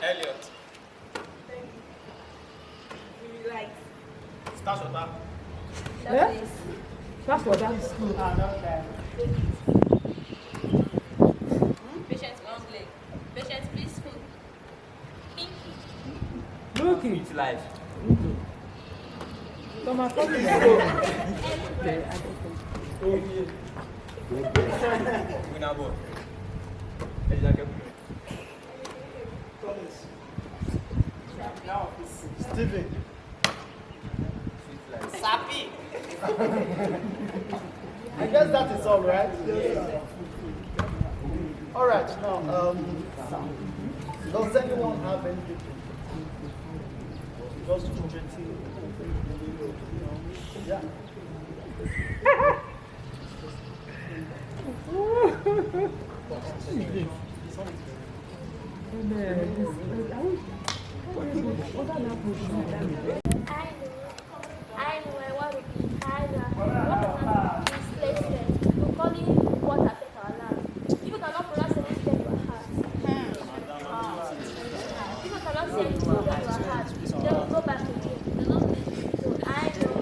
Elliot. Like. Start water. That is. That's what that is. Patient long leg. Patient peaceful. Pinky. Looking. It's life. So my phone is Winner boy. Steven. Sappy. I guess that is all right. All right. Now, does anyone have anything? Just to yeah. I know I want to be higher. What is displacement? We call it what affects our land. If you cannot pronounce anything, then you are hard. If you cannot say anything, then you are hard. Then we go back again. So I know.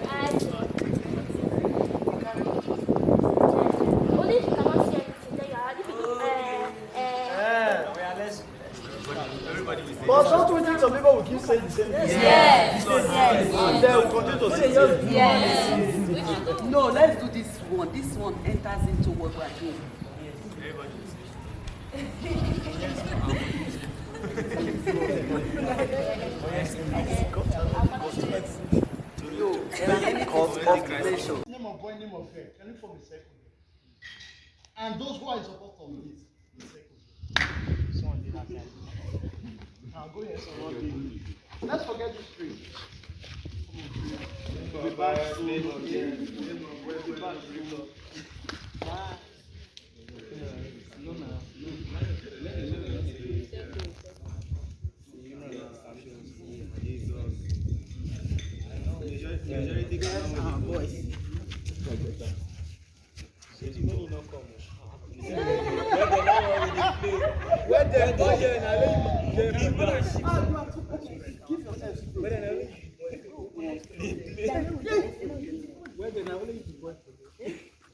Only if you cannot say anything, then you are hard. If you do Everybody will say. But don't we think some people will keep saying the same thing? Yes. And they will continue to say it. Yes. No, let's do this one. This one enters into what we're doing. Everybody will say. No, there are many constellations. Name of boy, name of girl. Can you form a circle? And those who are in support of this, the circle. Someone did that. Now go here, someone did. Let's forget this tree. The back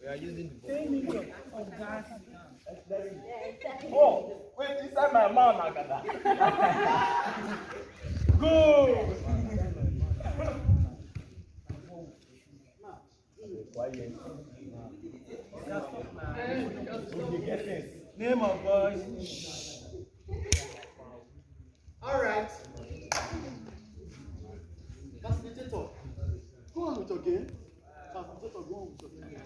We are using the board. Oh, wait, inside my mouth, Nagada. Go! Name of boys. All right. Facilitator. Go on with your game. Facilitator, go on with your game.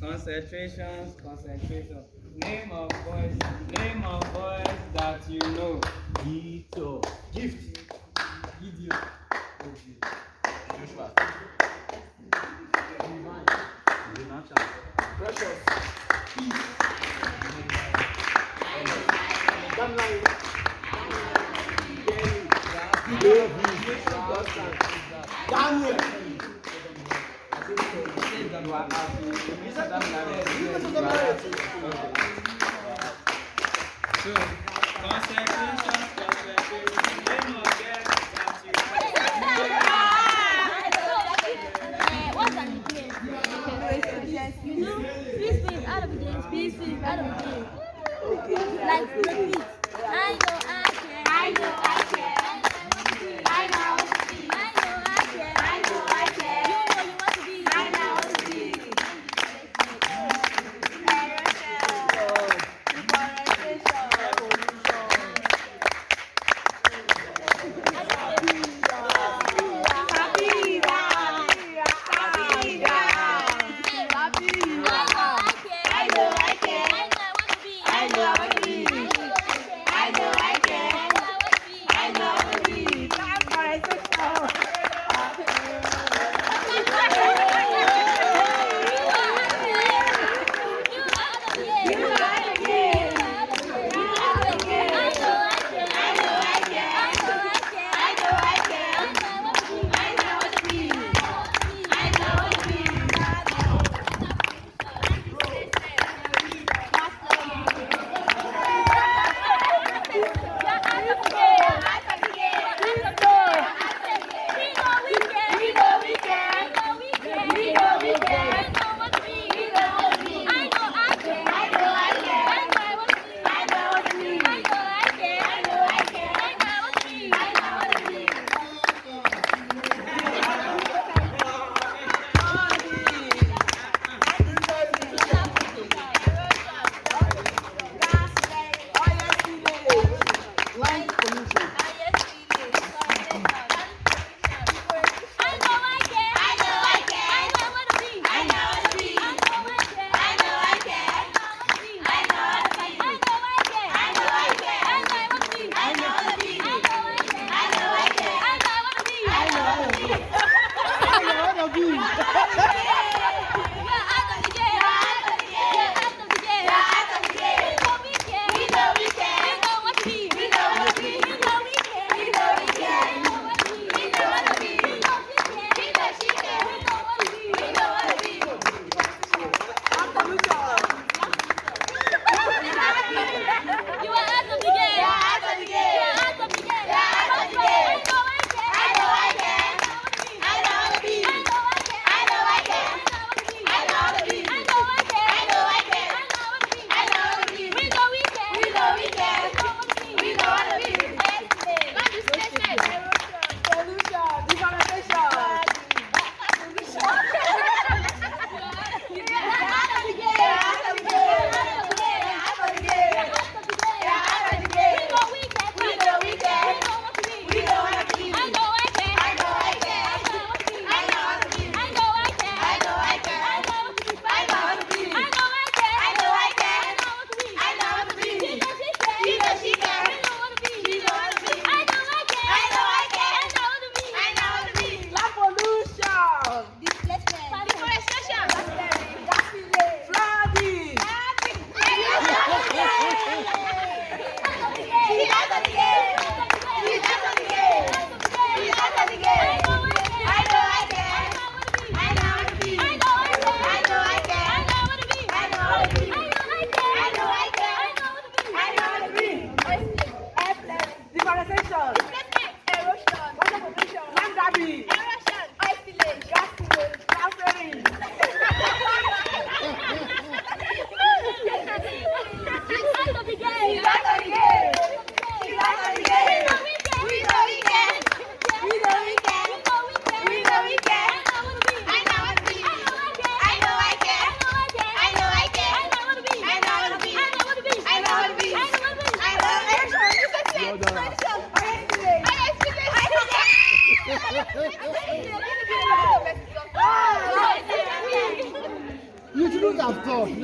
Concentration. Name of boys that you know. Gift. Gideon. Joshua. Precious. Peace. Damnai. Daniel. So, concentration. Name of girls that you what's an nickname? You know, peace means out of the game. Peace means out of the game. Like repeat. I know I care. I know I care. I know. I know I care. I know I care. You know you want to be. I know I want to be.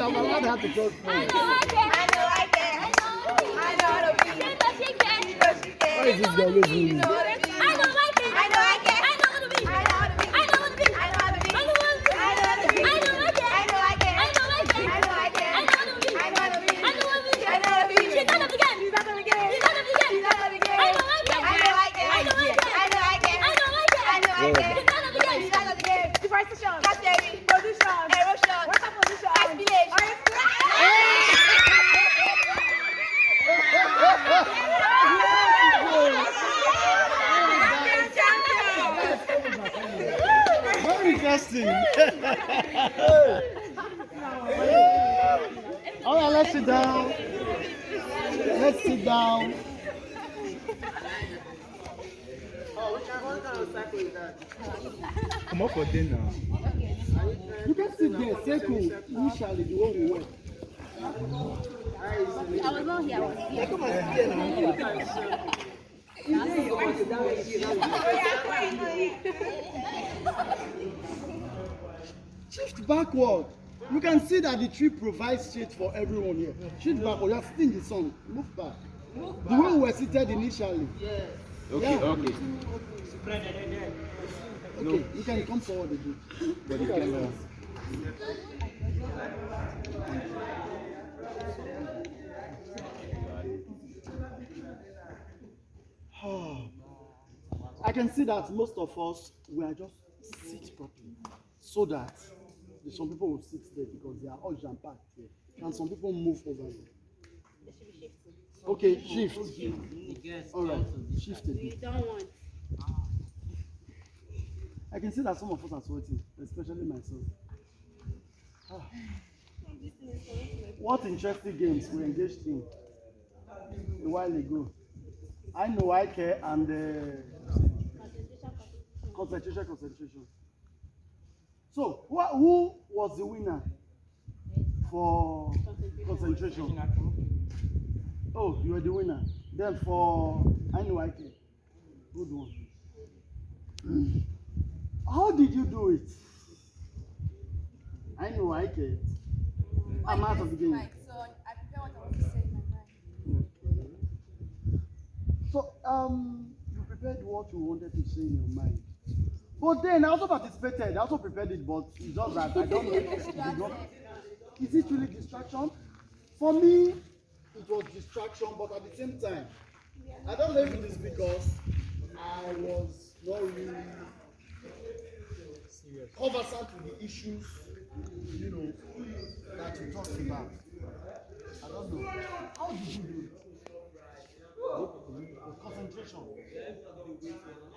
now my man had to talk I know I can. I know I can. I know how to be. She knows she can. Why is this girl always winning? I know I can. I know I can. I know how to be. I know how to be. I know how to be. I know how to be. I know how to be. I know how to be. I know I can. I know I can. I know I can. I know I can. I know how to be. I know how to be. I know how to be. I know how to be. She's not up again. She's not up again. She's not up again. She's not up again. I know I can. I know I can. I know I can. I know I can. I know I can. I know I can. She's not up again. She's not up again. Deforestation. Gas levy. Pollution. Erosion. Water pollution. Ice village. Very interesting. All right, let's sit down. Let's sit down. Come up for dinner. You can sit there, circle, initially, the one we went. I was not here. I was here. Shift backward. You can see that the tree provides shade for everyone here. Shift backward. You are sitting in the sun. Move back. The way we were seated initially. Okay, Yeah. okay. Okay, you can come forward again. But you can, I can see that most of us were just sit properly, so that some people will sit there because they are all jam-packed here, and some people move over here. Okay, shift. All right, shift a bit. Don't want. I can see that some of us are sweating, especially myself. What interesting games we engaged in a while ago. I know I care and concentration. So, who was the winner for concentration? Oh, you were the winner. Then for I know I care. Good one. How did you do it? I know I care. I'm out of the game. So I prepare what I want to say in my mind. So, you prepared what you wanted to say in your mind. But then I also participated. I also prepared it, but it's just that I don't know if it did not. Is it really distraction? For me, it was distraction, but at the same time, I don't know if it is because I was not really conversant with the issues, that you talked about. I don't know. How did you do it? Concentration.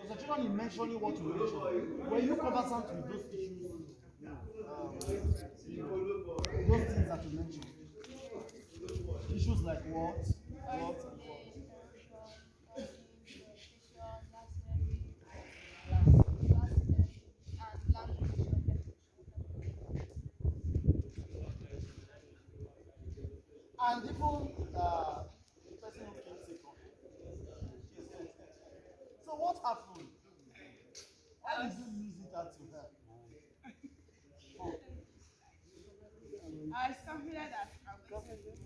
Concentration in mentioning what you mentioned. Were you conversant with those issues? Those things that you mentioned. Issues like what? And even the person who came second. So what happened? Why did you lose it at your head? I was confident that I would say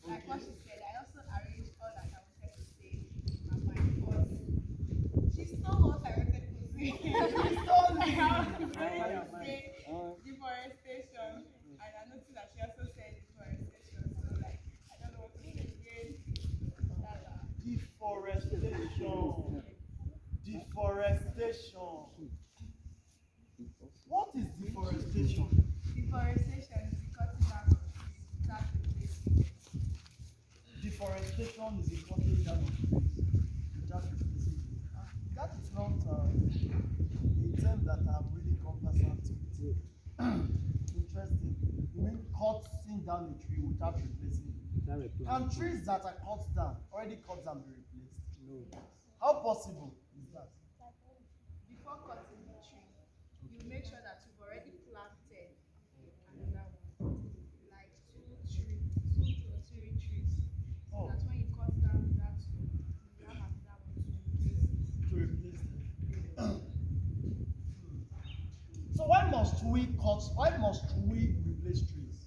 like what she said. I also arranged all that I wanted to say in my mind, but she stole what I wanted to say. She stole me. I wanted to say deforestation, and I noticed that she also said deforestation. So like I don't know what to say again. Deforestation. What is deforestation? Deforestation is the cutting down of trees without replacing. Deforestation is the cutting down of trees without replacing. That is not a term that I'm really conversant with. Interesting. You mean cutting down a tree without replacing it? Can trees that are already cut down, be replaced? No. How possible is that? Before cutting the tree, you make sure that you've already planted another one, like two or three trees. So that when you cut down that one, you have another one to replace it. So why must we replace trees?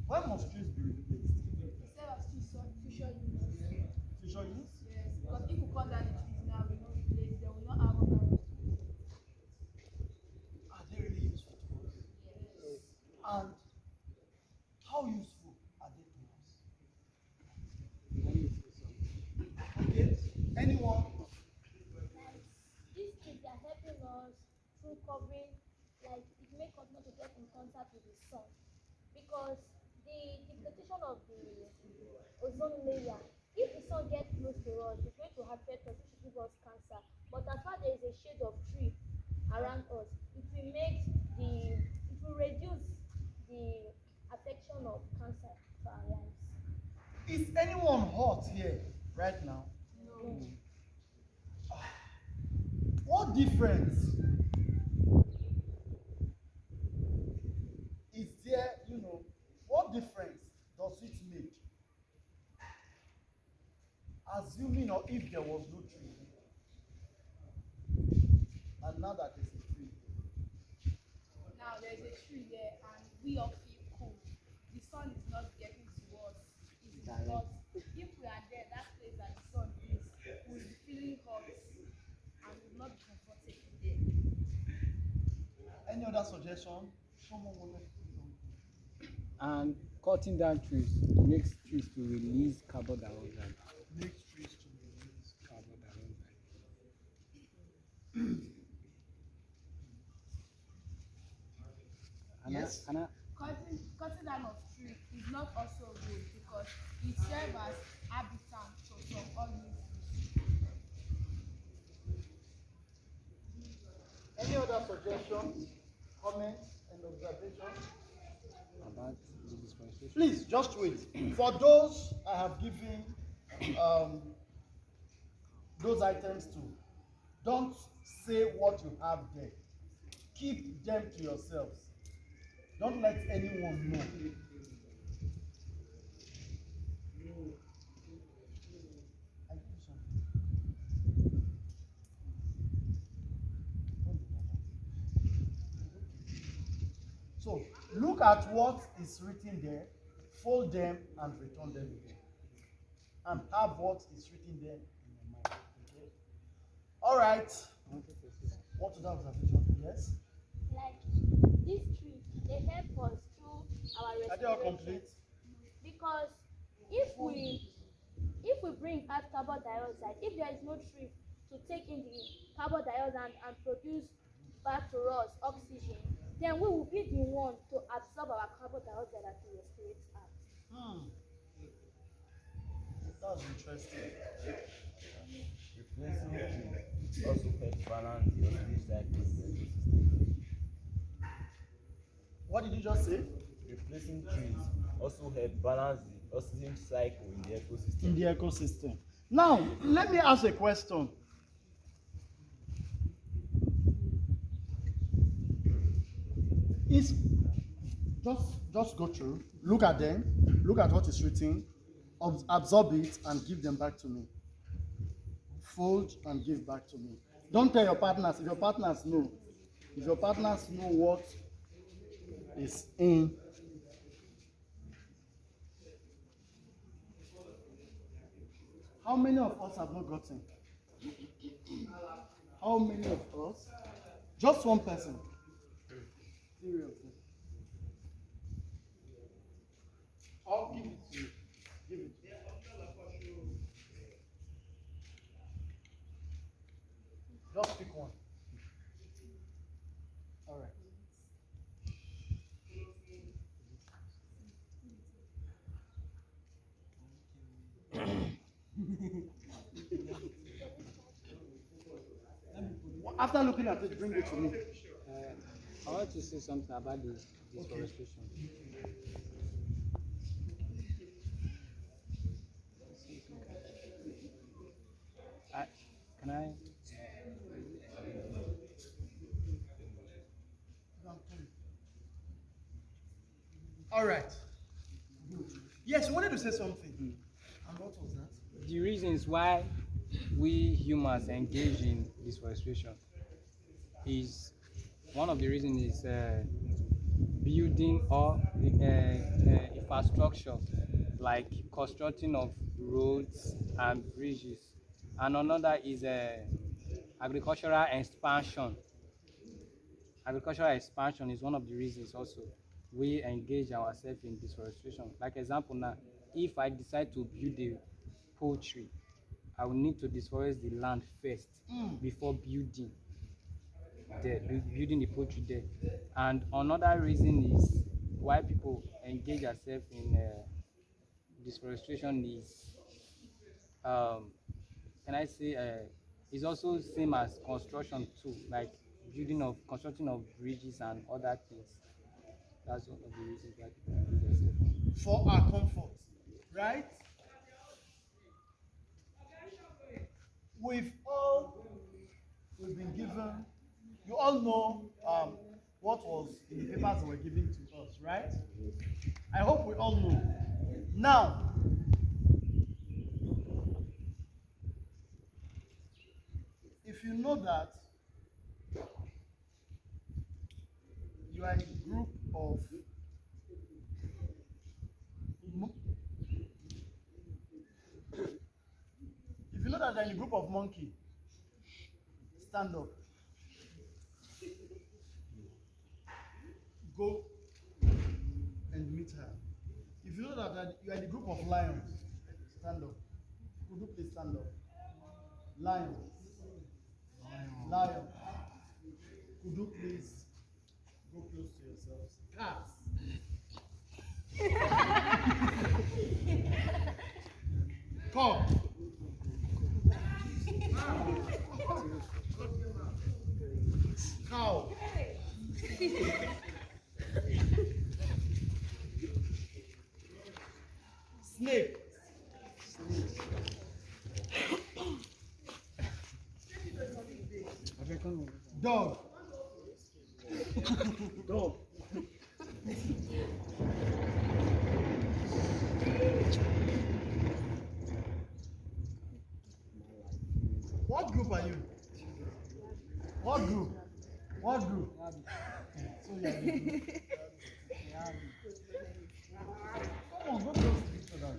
Why must trees be replaced? Instead of future use. Future use? Yes, because if we cut down the trees now, we not replace, they will not have other. Are they really useful to us? Yes. And how useful are they to us? Okay, anyone? These trees are helping us through covering, like it makes us not to get in contact with the sun, because the depletion of the ozone layer, if the sun gets close to us, it's going to affect us, it will give us cancer. But as far there is a shade of tree around us, it will reduce the affection of cancer to our lives. Is anyone hot here right now? No. What difference is there, what difference does it make? Assuming or if there was no tree, and now that there's a tree. Now there's a tree there and we all feel cool. The sun is not getting to us. It's because if we are there, that place that the sun is, we'll be feeling hot and will not be comfortable there. Any other suggestion? Someone wanted to do something. And cutting down trees makes trees to release carbon dioxide. Makes trees to release. Carbon dioxide. Yes. Cutting down of tree is not also good because it serves as habitat for some organisms. Any other suggestions, comments, and observations? About the deforestation. Please, just wait. For those I have given those items to, don't say what you have there. Keep them to yourselves. Don't let anyone know. I give you something. So, look at what is written there, fold them, and return them again. And have what is written there in your mind. Okay? All right. What is that observation? Yes? Like these trees, they help us through our Are they all respiration. complete? Because if we bring out carbon dioxide, if there is no tree to take in the carbon dioxide and produce back to us oxygen, then we will be the one to absorb our carbon dioxide and to respirate out. That's interesting. Replacing trees also helps balance the oxygen cycle in the ecosystem. What did you just say? Replacing trees also helps balance the oxygen cycle in the ecosystem. In the ecosystem. Now, let me ask a question. Is just go through, look at them, look at what is written, absorb it and give them back to me. Fold and give back to me. Don't tell your partners. If your partners know what is in. How many of us have not gotten? How many of us? Just one person. 3 of them. I'll give it to you. Give it. Just pick one. All right. After looking at it, bring it to me. I want to say something about this deforestation. Can I? All right. Good. Yes, you wanted to say something. And what was that? The reasons why we humans engage in deforestation is one of the reasons is building or infrastructure, like constructing of roads and bridges. And another is agricultural expansion. Agricultural expansion is one of the reasons also we engage ourselves in deforestation. Like example now, if I decide to build a poultry, I will need to deforest the land first before building building the poultry there. And another reason is why people engage themselves in deforestation is can I say it's also same as construction too, like constructing of bridges and other things. That's one of the reasons why people engage themselves. For our comfort, right? We've been given, you all know what was in the papers they were giving to us, right? I hope we all know. Now, if you know that you are in a group of if you know that you're in a group of monkey, stand up. Go and meet her. If you know that you are in a group of lions, stand up. Could you please stand up? Lion. Lion. Could you please go close to yourselves? Cats. Cock. Cow. Snake. Dog. Dog. What group are you? What group? What group? So you are in a group. Come on, go close to each other.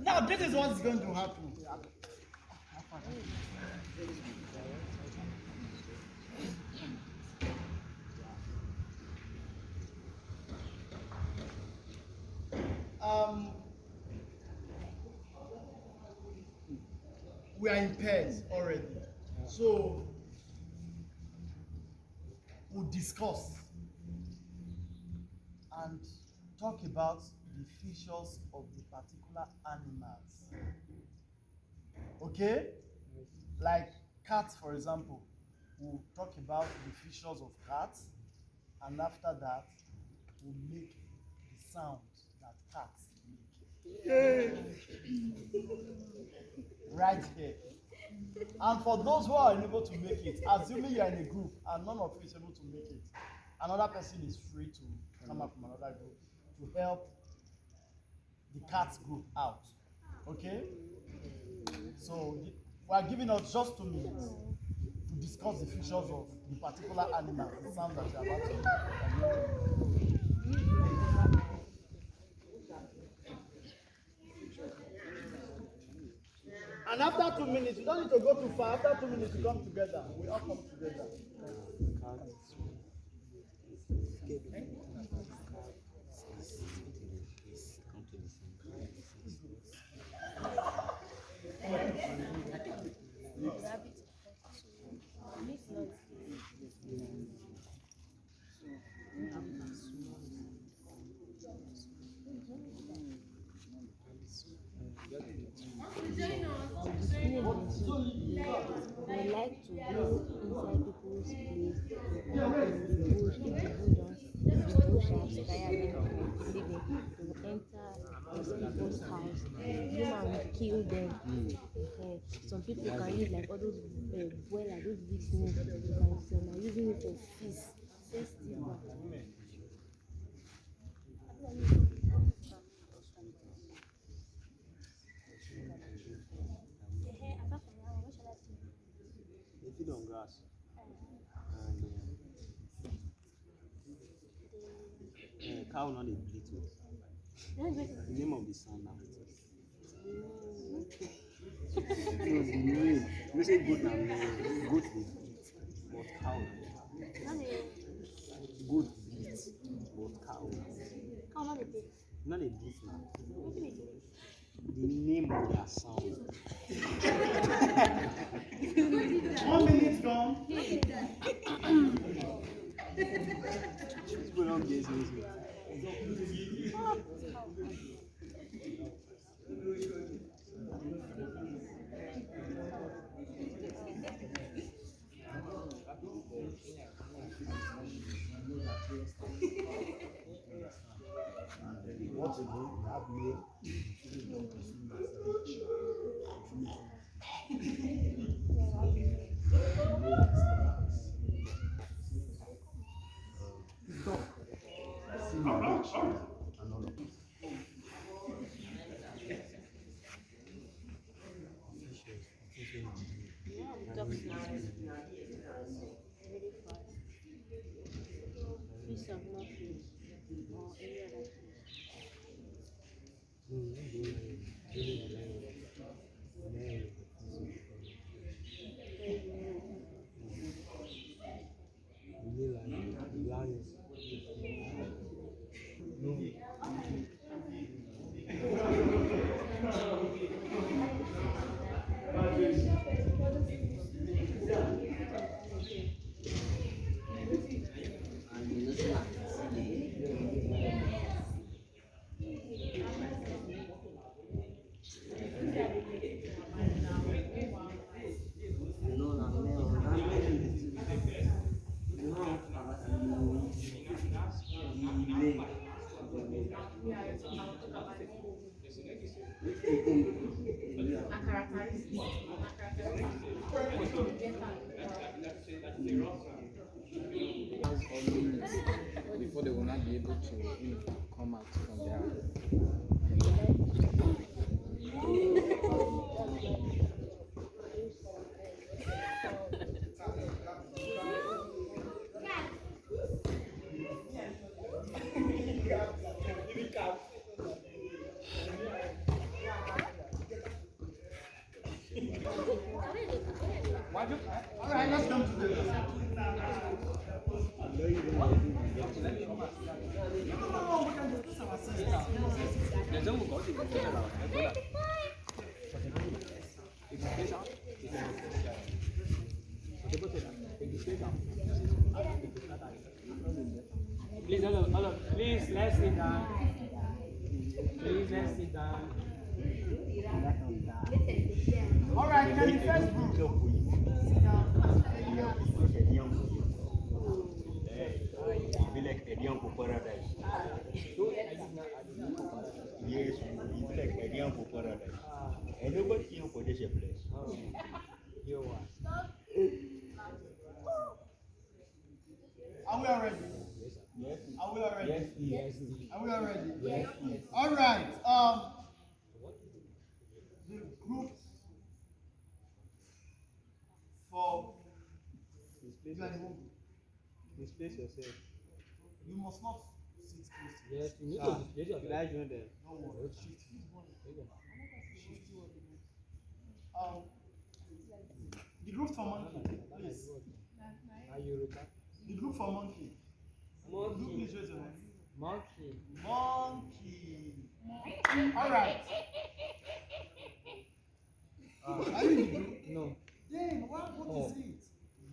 Now this is what's going to happen. We are in pairs already, so we'll discuss and talk about the features of the particular animals. Okay? Like cats, for example, we'll talk about the features of cats, and after that, we'll make the sound that cats make. Right here. And for those who are unable to make it, assuming you are in a group and none of you is able to make it, another person is free to come up from another group to help the cats group out. Okay? So we are giving us just 2 minutes to discuss the features of the particular animal, the sound that you are about to make. And after 2 minutes, you don't need to go too far. After 2 minutes, you come together. We all come together. They like to go inside people's place, in the bush, if the bush has tired them from living, they will enter people's house, human will kill them. Some people can use like all those boiler, those big snakes, you can see them are using it for feast. They feed on grass. And cow not a bleat. The name of the son now. No, the name. We say goat now. Goat dey bleat, but cow na. Goat bleat, but cow na. Not a bleat now. The name of their sound. 1 minute gone. People don't guess this. Once again, we have male. Before they will not be able to come out from their All right, let's come to the. Please, please, let's sit down. Please, let's sit down. All right, can you first group? Be like a young paradise. Yes, you be like a young paradise. And nobody here for this place. Are we all ready? Yes. Are we all ready? Yes. Are we all ready? Yes. All right. The group for Displace yourself. you must not sit close to Yes, you need to displace yourself. Should I join them? No worry. Shift. The group for monkey, please. The group for monkey. Group, please raise your hand. Monkey. Monkey. All right. Are you in the group? No. Then what is it?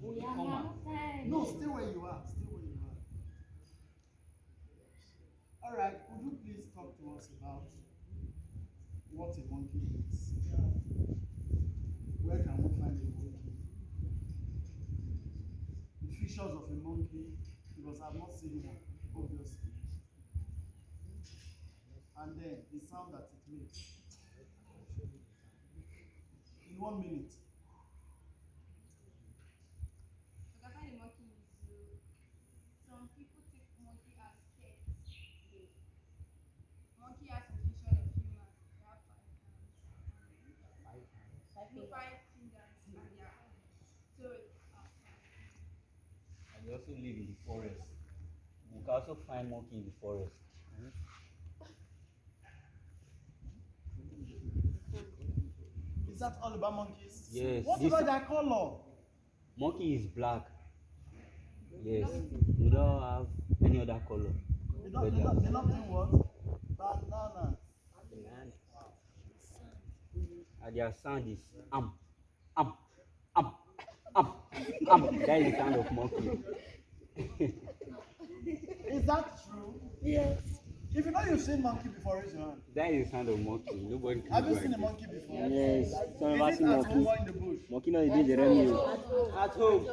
No, stay where you are. Stay where you are. All right. Would you please talk to us about what a monkey is? Where can we find a monkey? The features of a monkey, because I've not seen one, obviously. And then the sound that it makes. In 1 minute. Some people take monkey as pets. Monkey has a vision of human. They have 5 hands. 5 fingers and their toes are 5. And they also live in the forest. You can also find monkey in the forest. that all about monkeys? Yes. What about their color? Monkey is black. Yes. We don't have any other color. They don't do what? Banana. And their sound is am. That is the sound of monkey. Is that true? Yes. If you know you've seen monkey before, raise your hand. That is the sound of monkey. Nobody can Have you do seen a it. monkey before? Yes. Some of us Is see it at monkey. home or in the bush? Monkey not dey Jeremy. At home.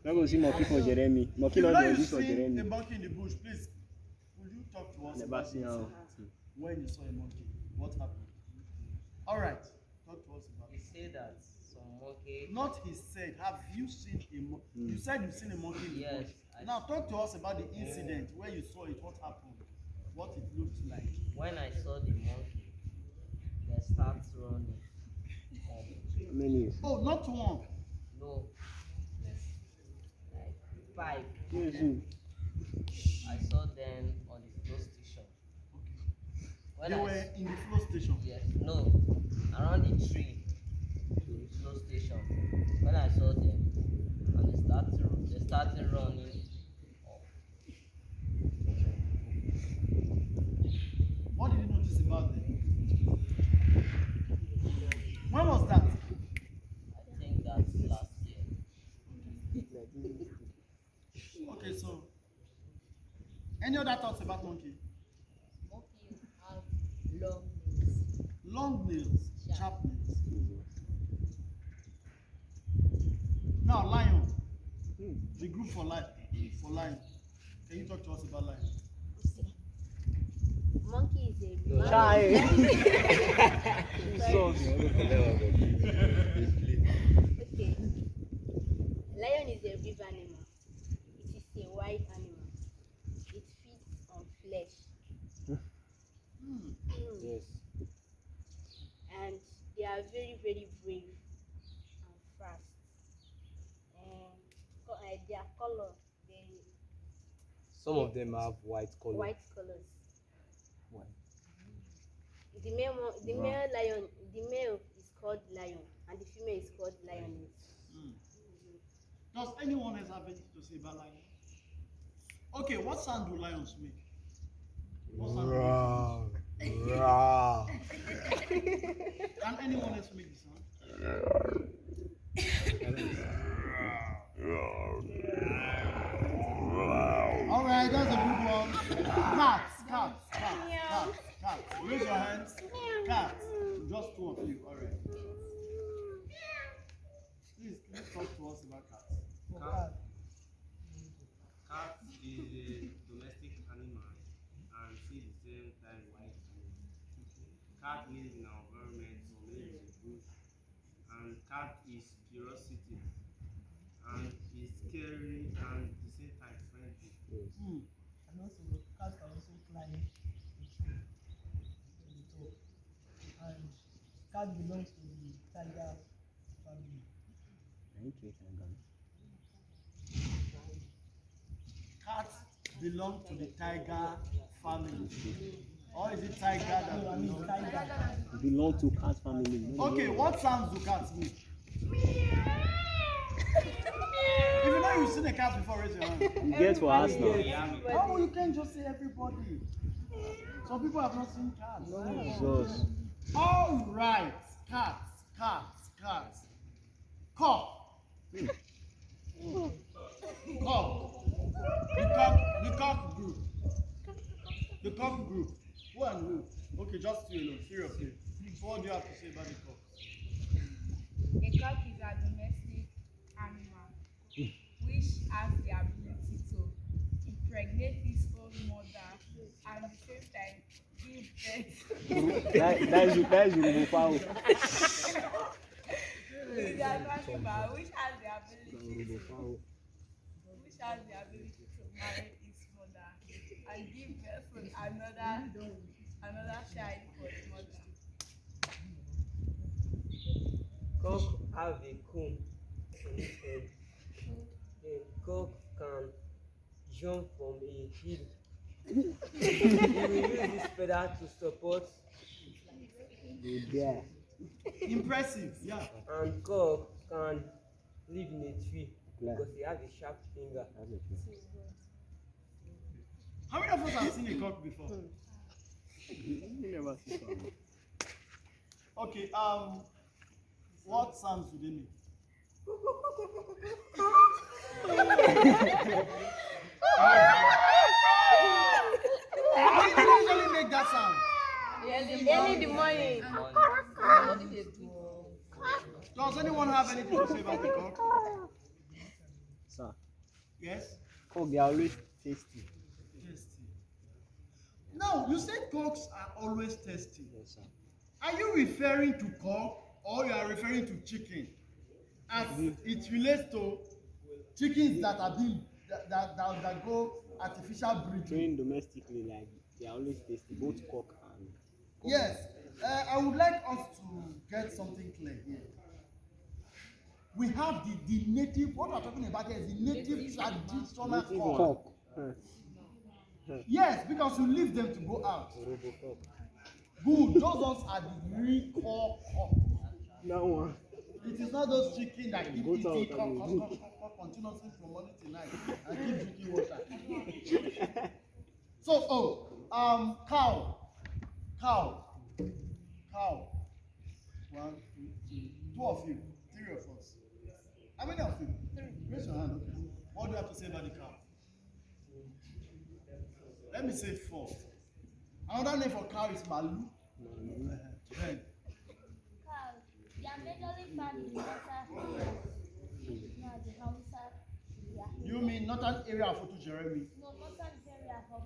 Not go see monkey for Jeremy. Monkey If you not know dey you've exist for seen a Jeremy. monkey in the bush, please, will you talk to us Never about see this? how. When you saw a monkey, what happened? All right, talk to us about He it. said that some monkey. Not he said, have you seen a monkey? You said you've seen a monkey in the Yes, bush. I- Now talk to us about the incident where you saw it, what happened, what it looked like. When I saw the monkey, they start running. How many? Oh, not one. No, like five. Yes. I saw them on the flow station. When They I were s- in the flow station. Yes, no, around the tree, the flow station. When I saw them, and they started running off. What did you notice about them? When was that? I think that's last year. Okay, so any other thoughts about monkey? Monkey have long nails. Long nails, sharp nails. Now lion. The group for lion. Can you talk to us about lion? Monkey is a Chai. Okay. Lion is a river animal. It is a wild animal. It feeds on flesh. Yes. And they are very, very brave and fast. And their color, they Some of them have white color. white colors. White. The male lion, the male is called lion, and the female is called lioness. Does anyone else have anything to say about lion? Okay, what sound do lions make? What sound do they make? Can anyone else make the sound? All right, that's a good one. Cats. Raise your hands. Cats. Just two of you. All right. Please, can you talk to us about cats? Cat is a domestic animal and see the same time wild animal. Cat lives in our environment or maybe in the bush, and cat is curiosity and is scary and at the same time friendly. And also, cats can also climb a tree to the top. And cat belongs to the tiger family. Cats belong to the tiger family. Or is it tiger that No, I mean tiger. Belong to cat family. Okay, what sounds do cats make? If you know you've seen a cat before, raise your hand. You get for us now. Oh, you can't just say everybody. Some people have not seen cats. Jesus. All right, cats. Cock. Cock. The cock group. The cock group. Who and who? Okay, just you alone. Seriously. So what do you have to say about the cock? A cock is a domestic animal which has the ability to impregnate its own mother and at the same time give birth. That is Yoruba fowl. It's an animal which has the ability to marry its mother and give birth to another child for the mother. Cock have a comb on its head. The cock can jump from a hill. He will use his feather to support. Yeah. Impressive, yeah. And cock can live in a tree because they have a sharp finger. How many of us have seen a cock before? You never see one. Okay, what sounds do they make? When do you usually make that sound? Early in the morning. Does anyone have anything to say about the cock? Sir, Yes? cock, they are always tasty. Tasty. Now, you said cocks are always tasty. Yes, sir. Are you referring to cock or you are referring to chicken? As it relates to chickens that are being that go artificial breeding. Trained domestically, like they are always tasty, both cock and Yes, I would like us to get something clear here. We have the native, what we're talking about here is the native traditional cock. Yes, because you leave them to go out. Good, those ones are the real core cock. that one. It is not those chicken that keep Goat eating out, cock continuously from morning to night and keep drinking water. So, cow. One, two, three. Two of you, three of us. How many of you? Three. Raise your hand, okay. What do you have to say about the cow? Let me say it first. Another name for cow is malu. Then. Cows, they are majorly found in northern areas. Yeah, the Hausa. Yeah. You mean northern area of Otughievwen? No, northern area of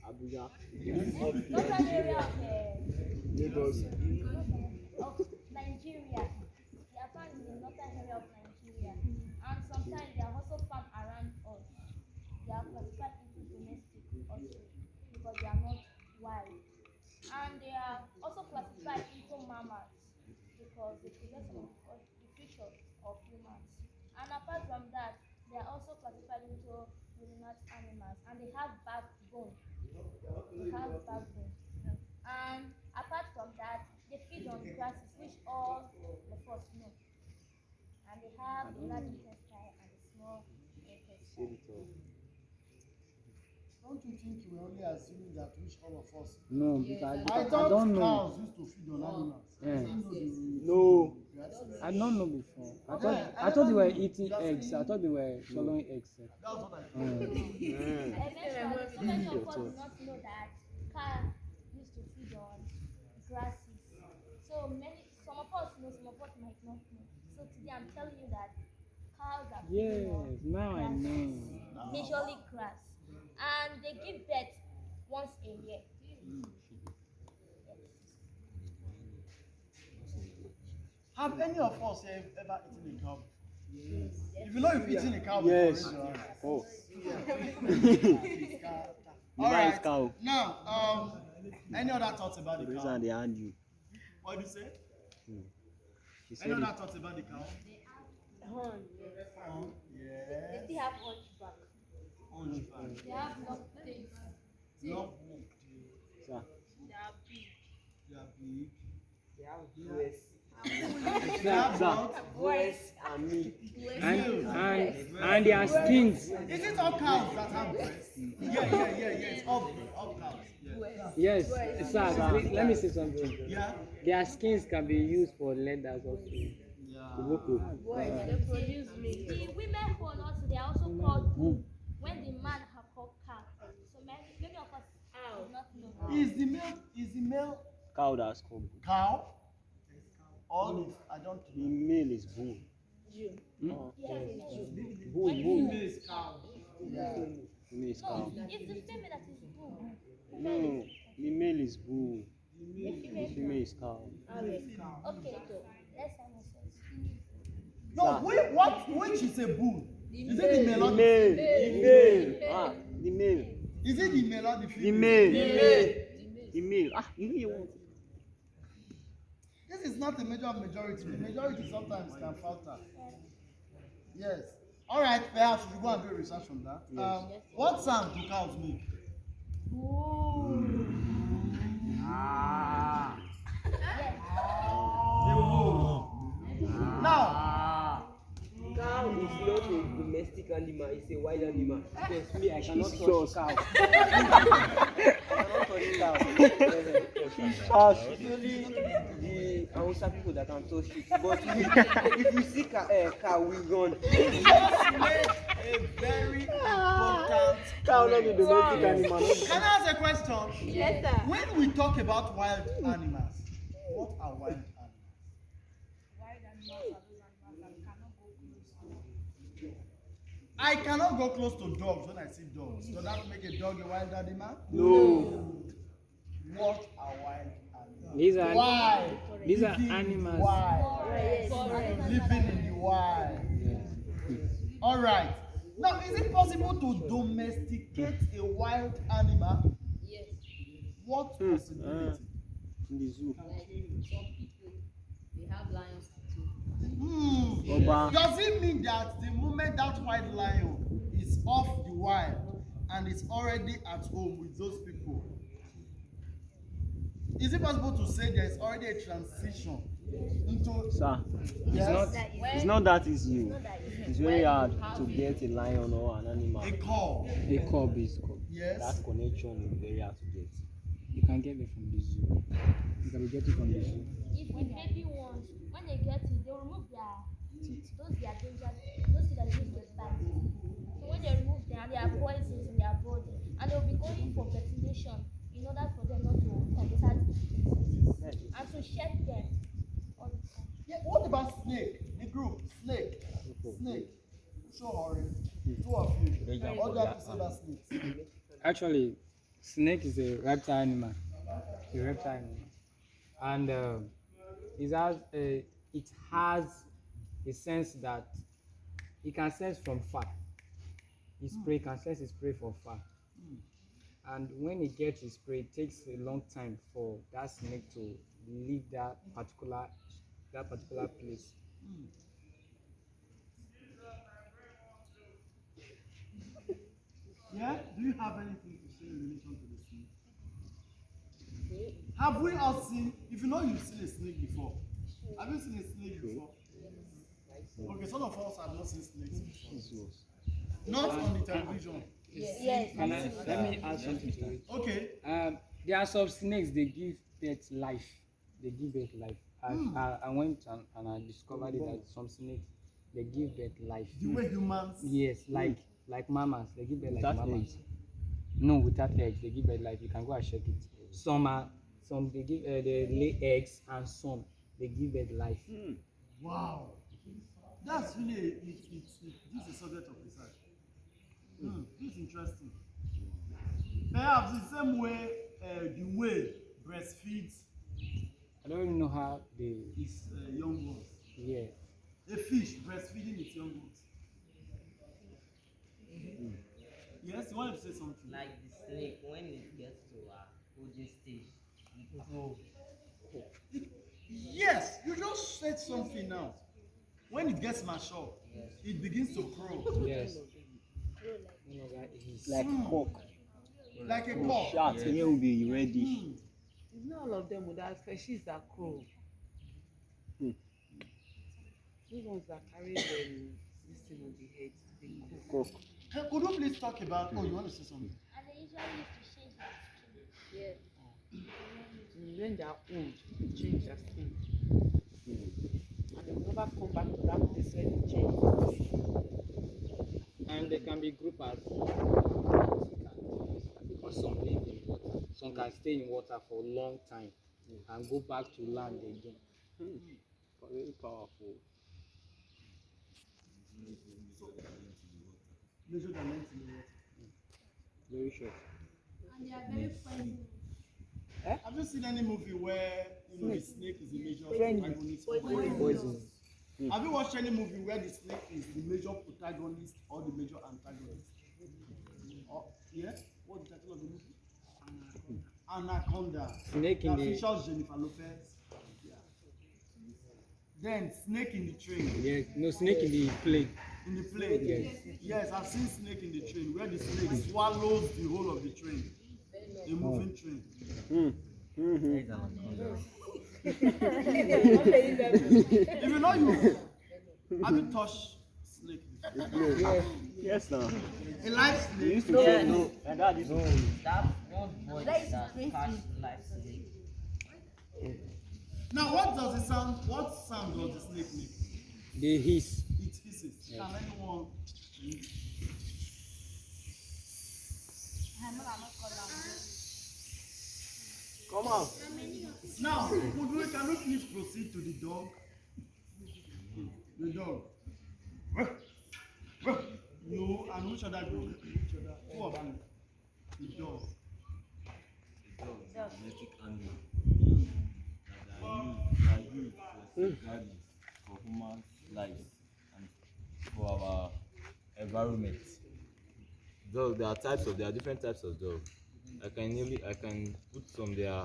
Abuja. northern area of Lagos. of Nigeria. They are found in the northern area of Nigeria, and sometimes they are also found around us. They are classified into domestic also because they are not wild, and they are also classified into mammals because they possess some of the features of humans. And apart from that, they are also classified into ruminant animals, and they have backbone. They have backbone. And apart from that, they feed on grasses, which all of us know. And they have the large intestine and the small intestine. Don't you think you were only assuming that which all of us? No, because I I thought don't know. cows used to feed on animals. Yeah. I didn't know they were No. grasses. I don't know before. Yeah, I thought they were never knew. eating That's eggs. I thought they were swallowing eggs. That's what I thought. Eventually, so many of us do not know that cows used to feed on grasses. Some of us know, some of us might not know. So today I'm telling you that cows are feeding on Yes, now I grasses, know. majorly grass, and they give birth once a year. Have any of us here ever eaten a cow? If you know you've eaten a cow, Yes. before, raise Oh. your hand. All Nice right. cow. Now, any other thoughts about the Raise cow? hand, they hand you. What did you say? She Any said other it. thoughts about the cow? Horn. Yes. They still have hunchback. Hunchback. They have long tails. Long. Sir. They are big. They are big. They have breasts. They have Sir. what? Breasts and meat. And their skins. Is it all cows that have breasts? Yeah. It's all cows. Yeah. Yes, sir, let me say something. Yeah. Their skins can be used for leathers also. Yeah. To work with. They produce milk. The women hold also, they are also called bull when the man have called cow. So many of us do not know. Is the male Cow that's called. cow? Or if I don't The male is bull. Yes, Bull. is cow. Yeah. The male is no, cow. it's the female that is bull. No, the male is bull. The female is cow. Okay, so let's have a sense. No, which is a bull? Is it the male The or male. The male. Ah, the male. Is it the male or the The female? male. The male. Ah, you know you want. This is not a majority. The majority sometimes can falter. Yes. All right, perhaps we go and do research on that. Yes. What sound do cows make? Ooh. Ah. domestic animal, it's a wild animal. Because me, I cannot Jesus. touch cow. I cannot touch cow. It's only the Hausa people that can touch it. But if you see cow, we run. You just made a very important Cow not the point. domestic animal. Can I ask a question? Yes, sir. When we talk about wild animals, what are wild animals? Wild animals are those animals that cannot go close to. I cannot go close to dogs when I see dogs. Does that make a dog a wild animal? No. What are wild animals? These are Why? these are Living in the animals. wild. Yes, Living in the wild. All right. Now, is it possible to domesticate a wild animal? yes. What possibility? In the zoo. Like some people, they have lions too. Oba. Does it mean that the moment that white lion is off the wild and is already at home with those people, is it possible to say there is already a transition into? Sir, Yes, it's not that easy. It's very hard to get a lion or an animal. a call. A cub is cub. Yes. That connection is very hard to get. You can get it from the zoo. You can get it from the zoo. If the baby ones, when they get it, they remove their teeth. Those they are dangerous. Those that use the bite. So when they remove them, they are poisons in their body, and they will be going for vaccination in order for them not to contact diseases and to shed them all the time. Yeah, what about snake? The group, snake. Snake. Show Ori. Two of you. What do you have to say about snakes? Actually, snake is a reptile animal. It's a reptile animal, and it has a sense that it can sense from far. Its prey can sense its prey from far, and when it gets its prey, it takes a long time for that snake to leave that particular place. Yeah? Do you have anything to say in relation to the snake? Have we all seen, if you know you've seen a snake before, have you seen a snake before? Okay, some of us have not seen snakes before. Not on the television. Yes. Let me add something to it. Okay. There are some snakes, they give birth life. They give birth life. I went and I discovered it that some snakes, they give birth life. The way humans. Yes, like mamas, they give birth like Without mamas. eggs. No, without eggs, they give birth life. You can go and check it. Some they give they lay eggs, and some they give birth life. Wow. That's really, this is a subject of research. This is interesting. Perhaps the same way the whale breastfeeds I don't even know how they. its young ones. Yeah. A fish breastfeeding its young ones. Yes, you wanted to say something? Like the snake, when it gets to a OJ stage, it grows. Yes, you just said something now. When it gets mature, it begins to grow. Yes. Like cock. Like a cock. Shark here will be reddish. It's not all of them with that species that crow. Those ones that carry this thing on the head, they crow. Cock. Could you please talk about? Oh, you want to say something? And they usually used to change their skin. Yes. When they are old, they change their skin. And they will never come back to that place where they change their skin. And they can be grouped as because some live in water, some can stay in water for a long time and go back to land again. Very powerful. Measure the length in the water. Very short. And they are very friendly. Have you seen any movie where the snake is the major Friendly. protagonist? Poison. Have you watched any movie where the snake is the major protagonist or the major antagonist? Yeah? What's the title of the movie? Anaconda. Snake in that the- features Jennifer Lopez. Yeah. Then Snake in the Train. Yes, no, snake in the plane. In the plane. Yes. Yes, I've seen Snake in the Train where the snake swallows the whole of the train. A moving train. If you know have you touched snake Yes, now. A live You used snake. to say no, and that is no. That one boy That that is catch crazy. live snake. Now, what does it sound? What sound does the snake make? They hiss. It hisses. Can anyone? Come on. Now, can we please proceed to the dog? The dog. You and which other group? Which other? Two of you. The dog. Domestic animal that are used for safeguarding for human lives and for our environment. Dog, there are different types of dog. I can put some there.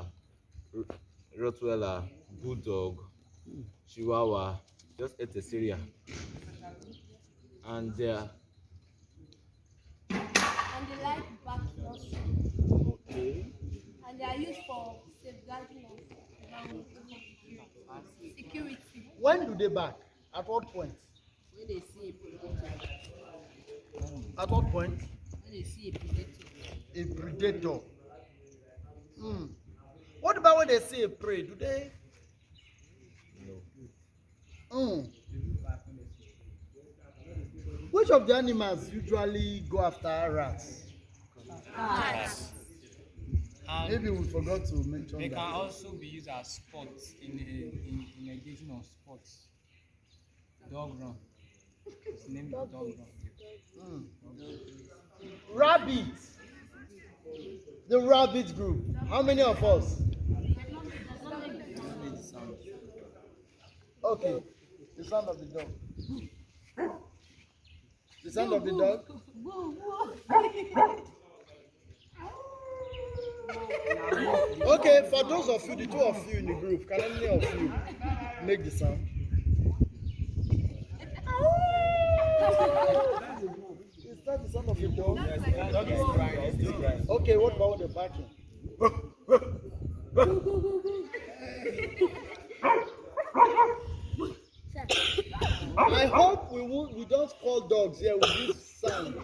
Rottweiler, bulldog, Chihuahua, just etc. And And they like back also. Okay. And they are used for safeguarding of environment, security. When do they bark? At what point? When they see a predator. At what point? When they see a predator. A predator. What about when they see a prey? Do they? No. Which of the animals usually go after rats? Cats. Maybe we forgot to mention They that. can also be used as sports in engaging of sports. Dog run. It's named dog run. Rabbit. The rabbit group. How many of us? Okay. The sound of the dog. The sound of the dog. Okay, for those of you, the two of you in the group, can any of you make the sound? Is that the sound of the dog? Dog is crying, it's still crying. Okay, what about the barking? I hope we don't call dogs here with this sound.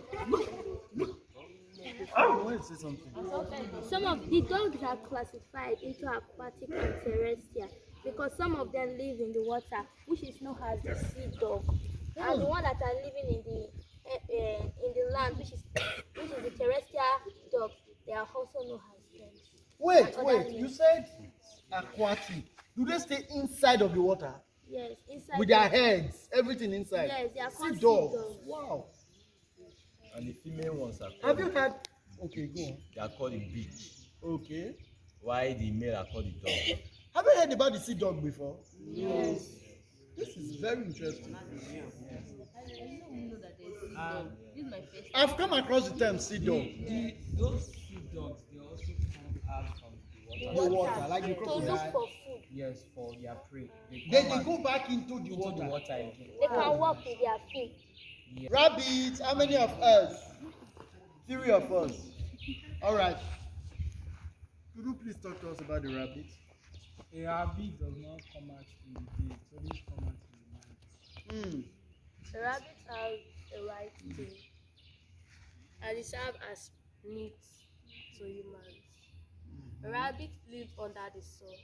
I want to say something. Some of the dogs are classified into aquatic and terrestrial because some of them live in the water, which is known as the sea dog, and the one that are living in the land, which is the terrestrial dog, they are also known as dogs. Wait, you said aquatic. Do they stay inside of the water? Yes, inside. With their heads, everything inside. Yes, they are called Sea sea dogs. dogs. Wow. And the female ones are Have called, you heard? Okay, go on. they are called the beach, Okay. while the male are called the dog. Have you heard about the sea dog before? Yes. This is very interesting. I didn't know that there's sea dog. This is my first time. I've come across the term sea dog. Those sea dogs, they also come out from the The water. water, like the To look crocodile. for food. Yes, for their prey. Then come they go back into the into water. the water again. They can walk with their feet. Rabbits, how many of us? 3 of us. All right. Could you please talk to us about the rabbits? A rabbit does not come out in the day, it only comes out in the night. The rabbits have a white tail, and they serve as meat to humans. Rabbits live under the soil.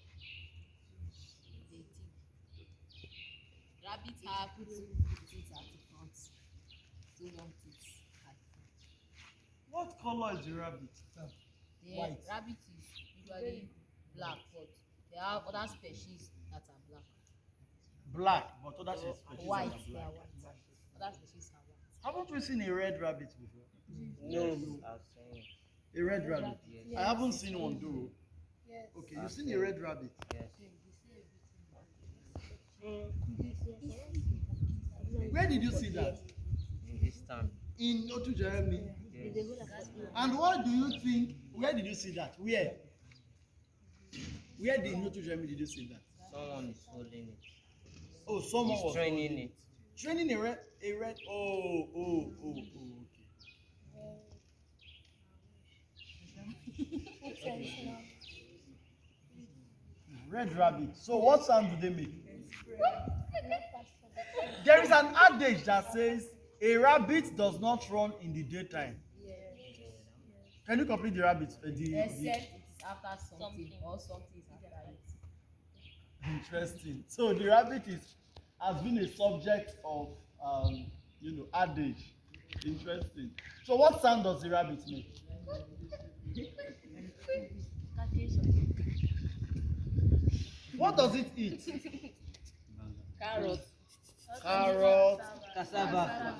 Rabbits have two teeth at the front. Two long teeth at the front. What color is the rabbit? The White. rabbit is usually black, but there are other species that are black. Black, but other species White, are they black. are white. Other species are white. Haven't we seen a red rabbit before? No. A red rabbit? Yes. I haven't seen one though. Yes. Okay, you've seen a red rabbit? Where did you see that? In this town. In Otughievwen. And what do you think? Where did you see that? Where? Where in Otughievwen did you see that? Someone is holding it. Oh, someone He's was training it. training a red. Okay. Red rabbit. So what sound do they make? There is an adage that says A rabbit does not run in the daytime. Can you complete the rabbit? Except it is after something or something is after it. Interesting. So the rabbit has been a subject of adage. Interesting. So what sound does the rabbit make? What does it eat? Carrot. Carrot. Cassava.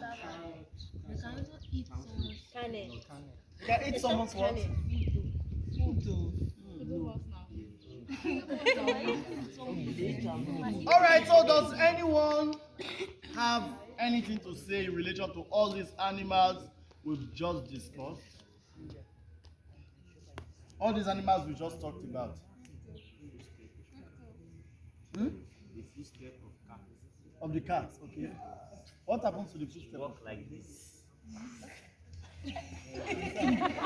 You can also eat someone's kernel. You can eat someone's what? All right. So does anyone have anything to say in relation to all these animals we've just discussed? All these animals we just talked about. The footstep of cat. Of the cat, okay. What happens to the footstep? Walk like this.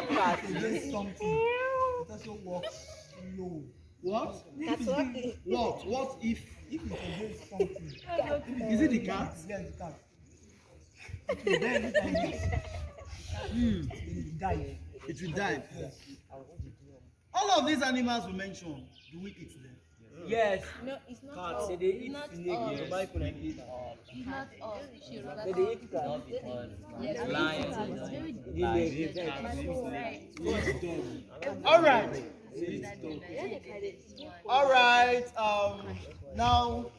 Cat is doing something. It also walks slow. What? That's walking. What? What if? If it obeys something. Is it the cat? Yes, the cat. It will die every time it will die. It will die. Yes. All of these animals we mentioned, do we eat them? Yes. No, it's not Cats. all. They It's not all. It's Not all. They eat cats. Not because Yes, lions. lions. It's very All right. All right. Now,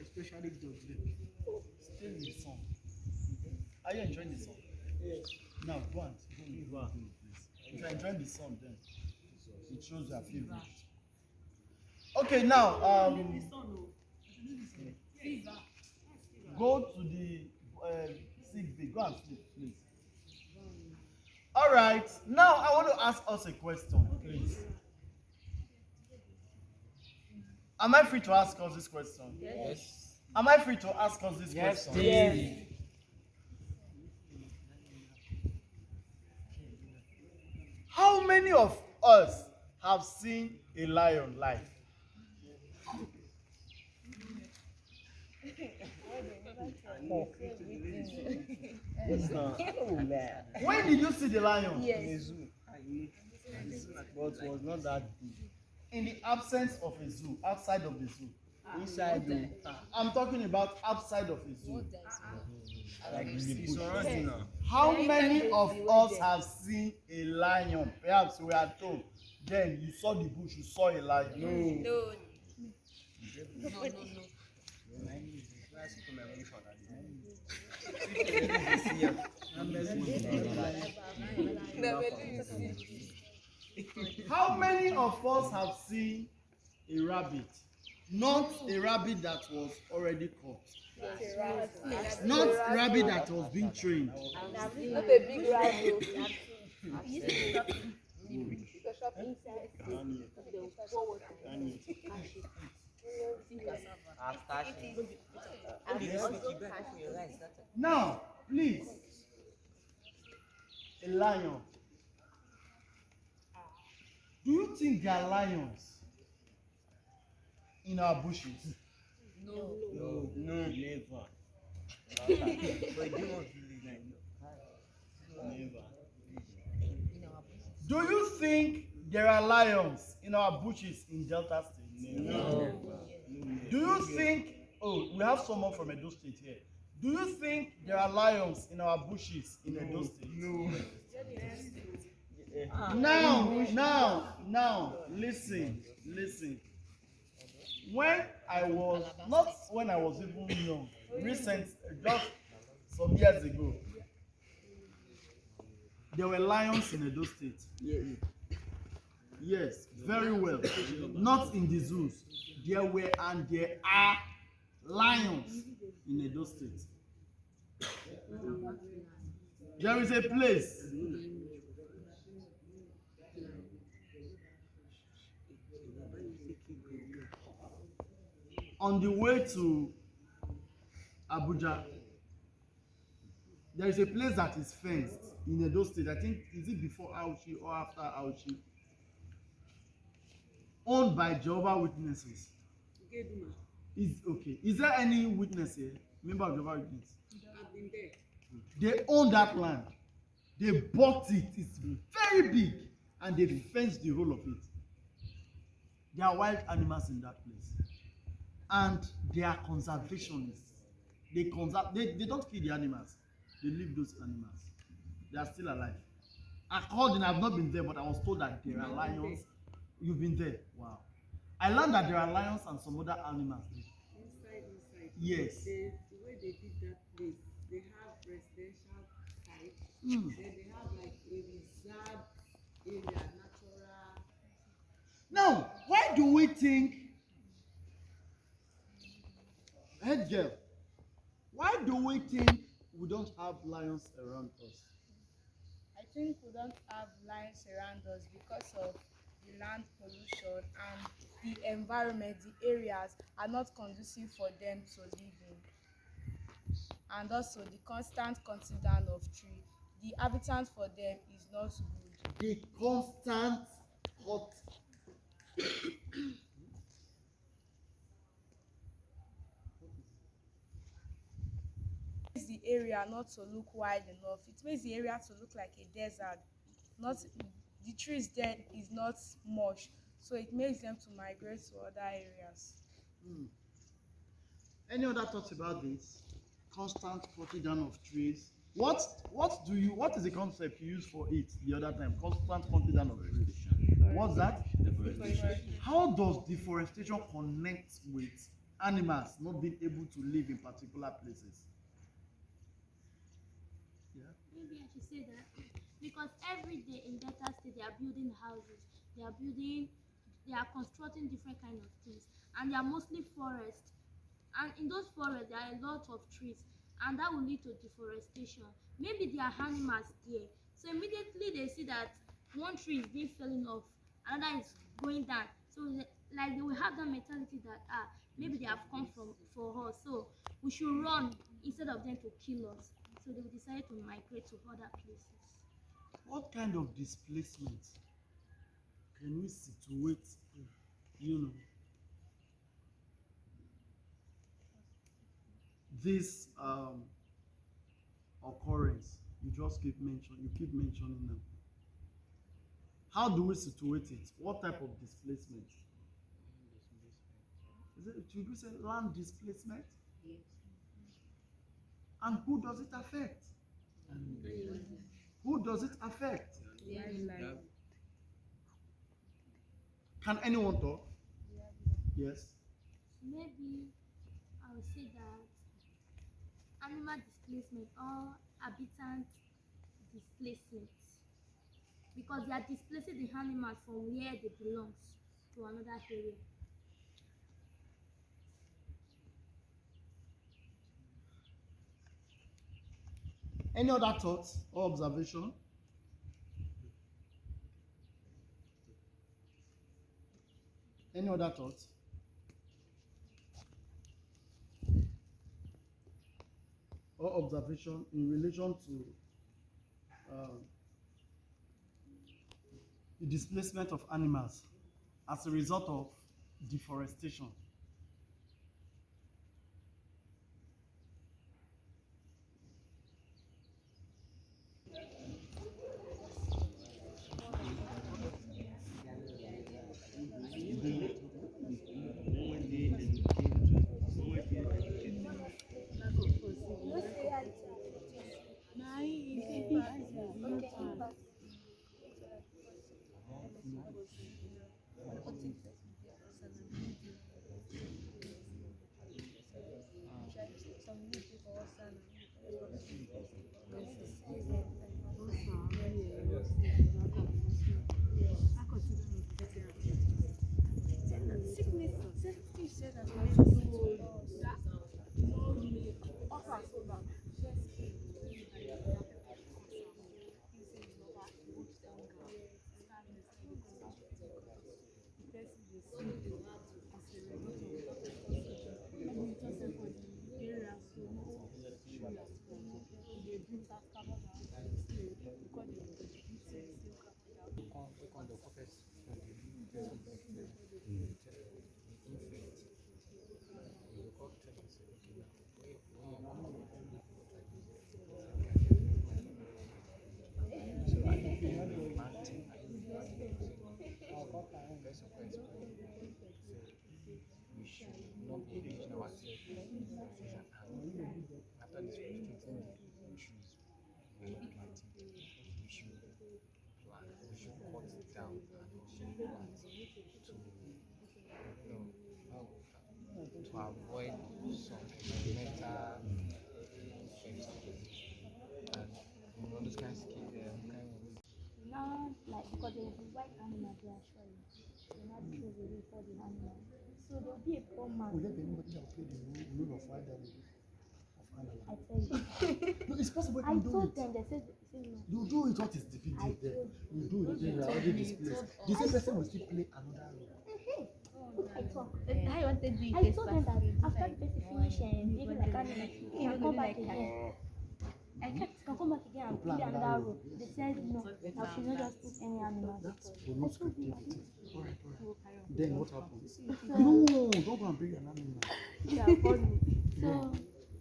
especially dogs, stay in the sun. Are you enjoying the sun? Yes. Now, go on. If you're enjoying the sun, then it shows your favorite. Okay, now, go to the sick bay. Go and sleep, please. All right. Now, I want to ask us a question, please. Am I free to ask us this question? Yes. Am I free to ask us this question? Yes. How many of us have seen a lion live? When did you see the lion? Yes. But it was not that big. In the absence of a zoo, outside of the zoo. Inside the I'm talking about outside of a zoo. like in the bush. How many of us have seen a lion? Perhaps we are told. Then you saw the bush, you saw a lion. No. How many of us have seen a rabbit? Not a rabbit that was already caught. Not a rabbit that was being trained. Not a big rabbit. Now, please, a lion. Do you think there are lions in our bushes? No, never. Never. Do you think there are lions in our bushes in Delta State? No. Do you think, we have someone from Edo State here. Do you think there are lions in our bushes in Edo State? No. Now, listen. When I was even young, recent, just some years ago, there were lions in Edo State. Yes, very well. Not in the zoos. There were and there are lions in Edo State. There is a place on the way to Abuja. There is a place that is fenced in Edo State. I think, is it before Auchi or after Auchi? Owned by Jehovah's Witnesses. Is there any witness here? Member of the Jehovah's Witness. I've been there. They own that land. They bought it. It's very big. And they fenced the whole of it. There are wild animals in that place. And they are conservationists. They don't kill the animals. They leave those animals. They are still alive. According, I've not been there, but I was told that there are lions. You've been there? Wow. I learned that there are lions and some other animals. Inside. Yes. The way they did that place, they have residential site. Mm. Then they have like a reserve area, natural. Now, why do we think, head girl, why do we think we don't have lions around us? I think we don't have lions around us because of the land pollution and the environment, the areas are not conducive for them to live in. And also the constant cutting down of trees. The habitat for them is not good. The constant hot. It makes the area not to look wide enough. It makes the area to look like a desert. Not the trees there is not much, so it makes them to migrate to other areas. Any other thoughts about this? Constant cutting down of trees. What is the concept you used for it the other time? Constant cutting down of trees. What's that? Deforestation. How does deforestation connect with animals not being able to live in particular places? Yeah. Maybe I should say that because every day in Delta State they are building houses, they are constructing different kind of things, and they are mostly forests. And in those forests there are a lot of trees, and that will lead to deforestation. Maybe there are animals there, so immediately they see that one tree is being falling off, another is going down. So like they will have that mentality that maybe they have come for us, so we should run instead of them to kill us. So they will decide to migrate to other places. What kind of displacement can we situate, this occurrence? You keep mentioning them. How do we situate it? What type of displacement? Should we say land displacement? Yes. And who does it affect? Who does it affect? Can anyone talk? Yes. Maybe I would say that animal displacement or habitat displacement, because they are displacing the animals from where they belong to another area. Any other thoughts or observation? Any other thoughts? Or observation in relation to the displacement of animals as a result of deforestation? cut down and also plant to avoid some environmental effects and all those kinds of Now, like, because there will be white animals there, surely. They not choose away for the animals. So there will be a poor man. Will there be anybody that will play the role of white animal? I tell you. No, it's possible. I told them, they said no. You do it, what is defeated there? You do it, you are already displaced. The same person will still play another role. I told them that after the person finish giving like animal, he can come back again. I checked, can come back again and play another role. They said no, that she not just put any animals. Alright. Then what happens? No, don't go and bring an animal. Yeah, so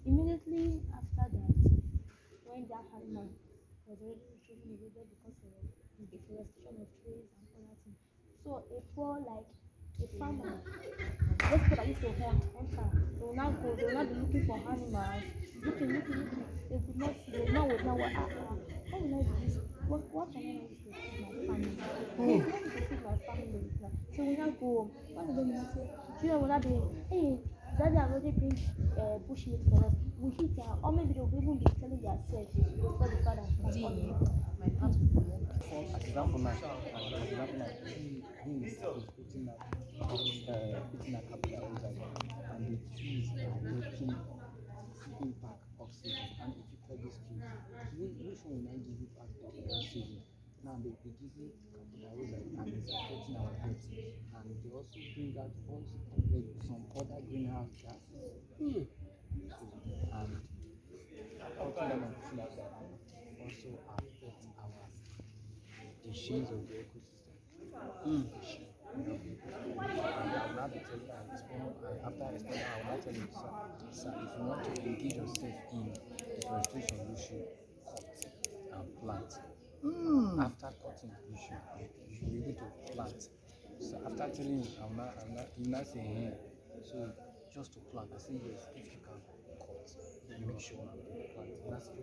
immediately after that, when that animal was already taken away because of the deforestation of trees and other things, so a poor like a farmer, those people that used to hunt, they will not go, they will not be looking for animals, looking, they would not see, they know what how will I do this? What can I do to feed my family? What to feed my family? So we now go home. One of them will say, children will not be, hey, daddy has already bring bush meat for us. We eat or maybe they will even be telling themselves before the father comes coming. For example now, he is putting a capital outside, and the trees are making impact oxygen. And if you cut these trees, which one will not give you back the oxygen? Now they give you carbon dioxide and it's affecting our health. And they also bring out some other greenhouse gases. And putting them on trees also affect our the shades of the ecosystem. I will not be telling you, after I explain, I will not tell you, sir, if you want to engage yourself in deforestation, you should cut and plant. After cutting, you should be able to plant. So after telling you, you not say, hey, so just to plant, I say yes, if you can cut, then make sure you plant. That's it.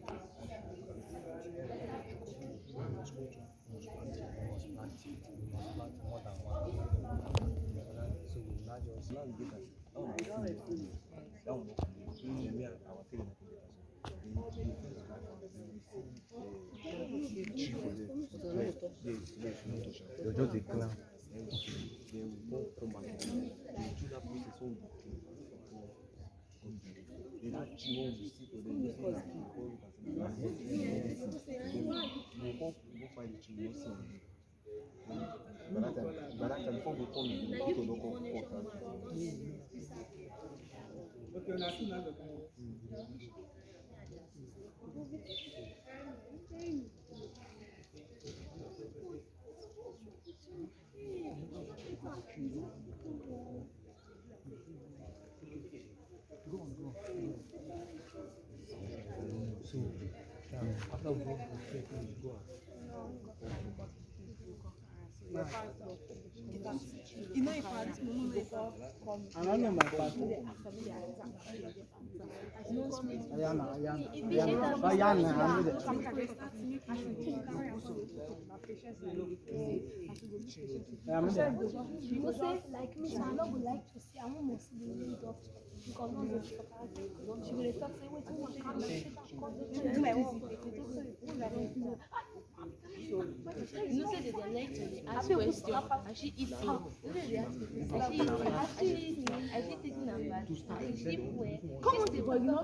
We must plant more than one. So we not just you're just a clown. They will not come back. They will do that process all the time. They don't chew on the stick or they just go find the tree, you see. By that time, before they come in, they don't go So, after we go you know, if I this moment and I know my partner. People say, like me, so I would like to see, I want to see the real doctor. Because she will talk, say, wait, who wants to come you know, say they like to ask questions, and she eats it. I she taking a bath, and she well. Come on, but you know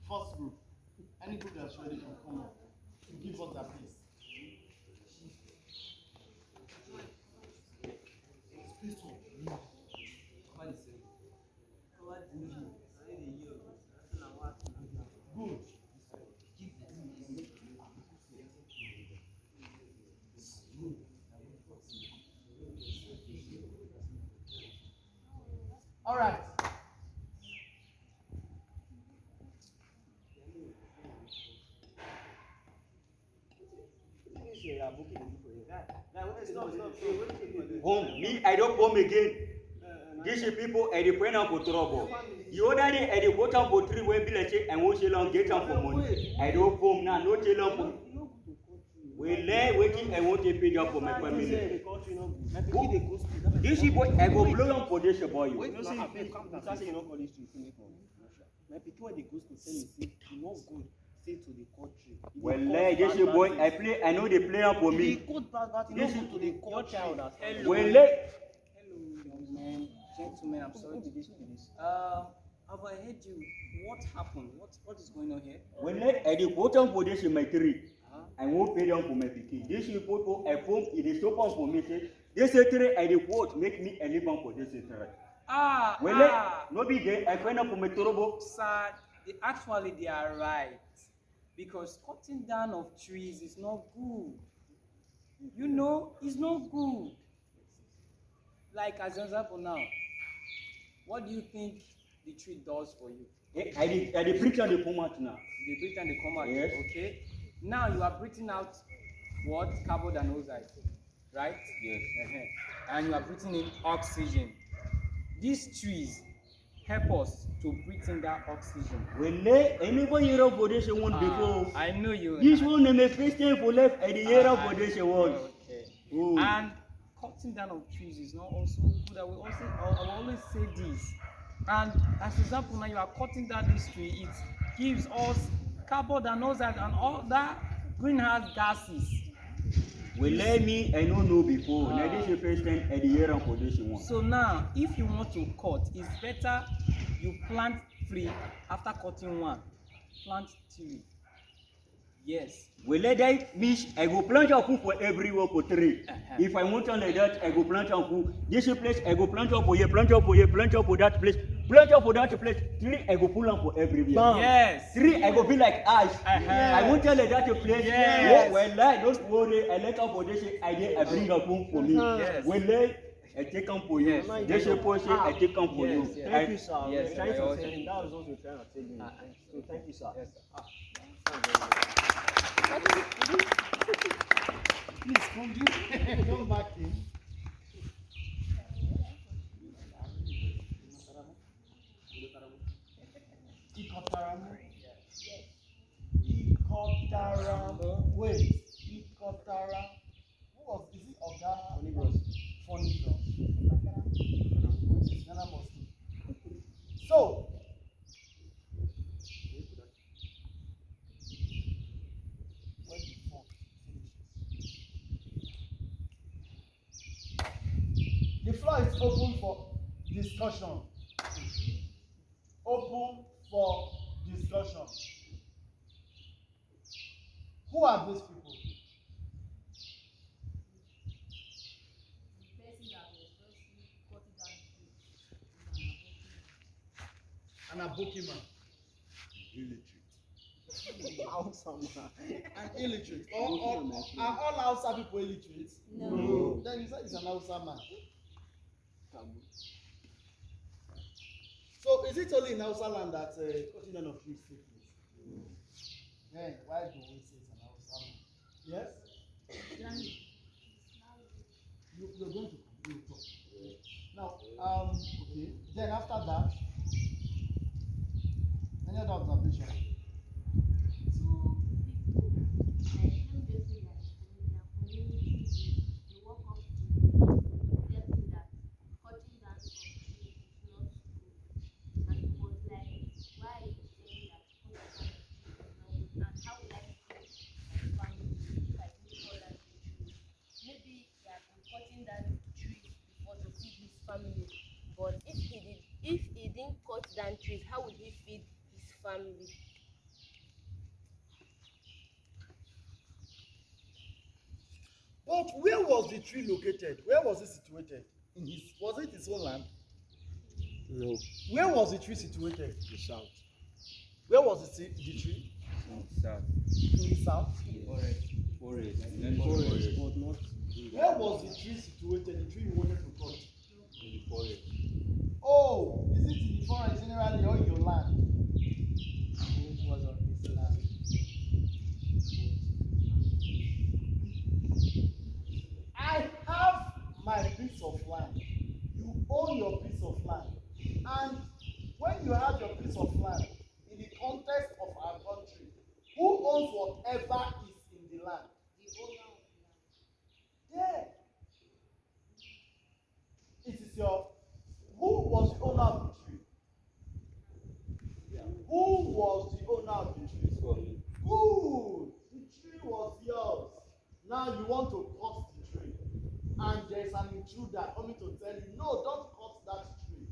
First group, any group that's ready can come up to give us that piece. Good. All right. Home, me, I don't home again. These people, I depend on for trouble. The other day, I go down for 3 way village and won't long get down for money. I don't home now, no tell them for. We lay waiting, I won't pay up for my family. This boy, I go blow on for this boy. My people when they go to send me, not good. Stay to the country. Well, this boy, I play. I know they play up for me. This is to the country. Well, Hello, young men, gentlemen. I'm sorry to this. Have I heard you? What happened? What is going on here? well, I dey put on for this in my tree. I won't pay them for my pikin. This people, I phone. It is stop on for me. Say this tree, I dey quote make me a live on for this tree. Well, no be there. I find out for my trouble. Sir, actually they are right. Because cutting down of trees is not good. You know, it's not good. Like as an example now, what do you think the tree does for you? I dey breathe on the format now. The breathe and the come out. Yes. Okay. Now you are breathing out what? Carbon dioxide, right? Yes. And you are breathing in oxygen. These trees help us to breathe in that oxygen. Well, anybody hear of this one before? I know you. This one name is Christian for life. I dey hear of this one. Okay. Oh. And cutting down of trees is not also good. I will always say this. And as an example, now you are cutting down this tree, it gives us carbon dioxide and all that greenhouse gases. Well, let me, I don't know before. Now this is the first time I dey hear of this one. So now, if you want to cut, it's better you plant 3 after cutting 1. Plant 3. Yes. Well, let that means I go plant a food for everywhere for 3. If I want to like that, I go plant a food. This place, I go plant up for here, plant up for here, plant up for that place, plant up for that place. 3, I go pull up for everywhere. Yes. 3, I go be like ash. I want to like that place. Yes. Well, don't worry. I let up for this. I bring a food for me. Yes. Well, I take them for you. This portion, I take them for you. Thank you, sir. Yes, Trying to sir. tell him. That was what we're trying to tell him. So thank you, sir. Yes, sir. Please come back in. Ikotaramu. Wait. Ikotara. Who was? Is it Oga? Funny Bros. Which is Ghana Mosque. So. When the fun finishes. The floor is open for discussion. Open for discussion. Who are these people? An abokiman. An illiterate. Are all Hausa people illiterate? No. Then you said it's an Hausa man. So is it only in Hausa land that cutting down of trees take place? Then why do we say it's an Hausa man? Yes? You're going to talk. Now, okay. Then after that, any other observation? But if he didn't cut down trees, how would he feed his family? But where was the tree located? Where was it situated? Was it his own land? No. Where was the tree situated? The south. Where was the tree? South. In the south. Forest. Forest. But not. Where was the tree situated? The tree you wanted to cut? In the forest. Oh, is it in the forest generally or in your land? It was on his land. my piece of land. You own your piece of land. And when you have your piece of land, in the context of our country, who owns whatever is in the land? The owner of the land. Yeah. It is your. Who was the owner of the tree? Yeah. Who was the owner of the tree? It's for me. Good. The tree was yours. Now you want to cut the tree. And there is an intruder coming to tell you, no, don't cut that tree.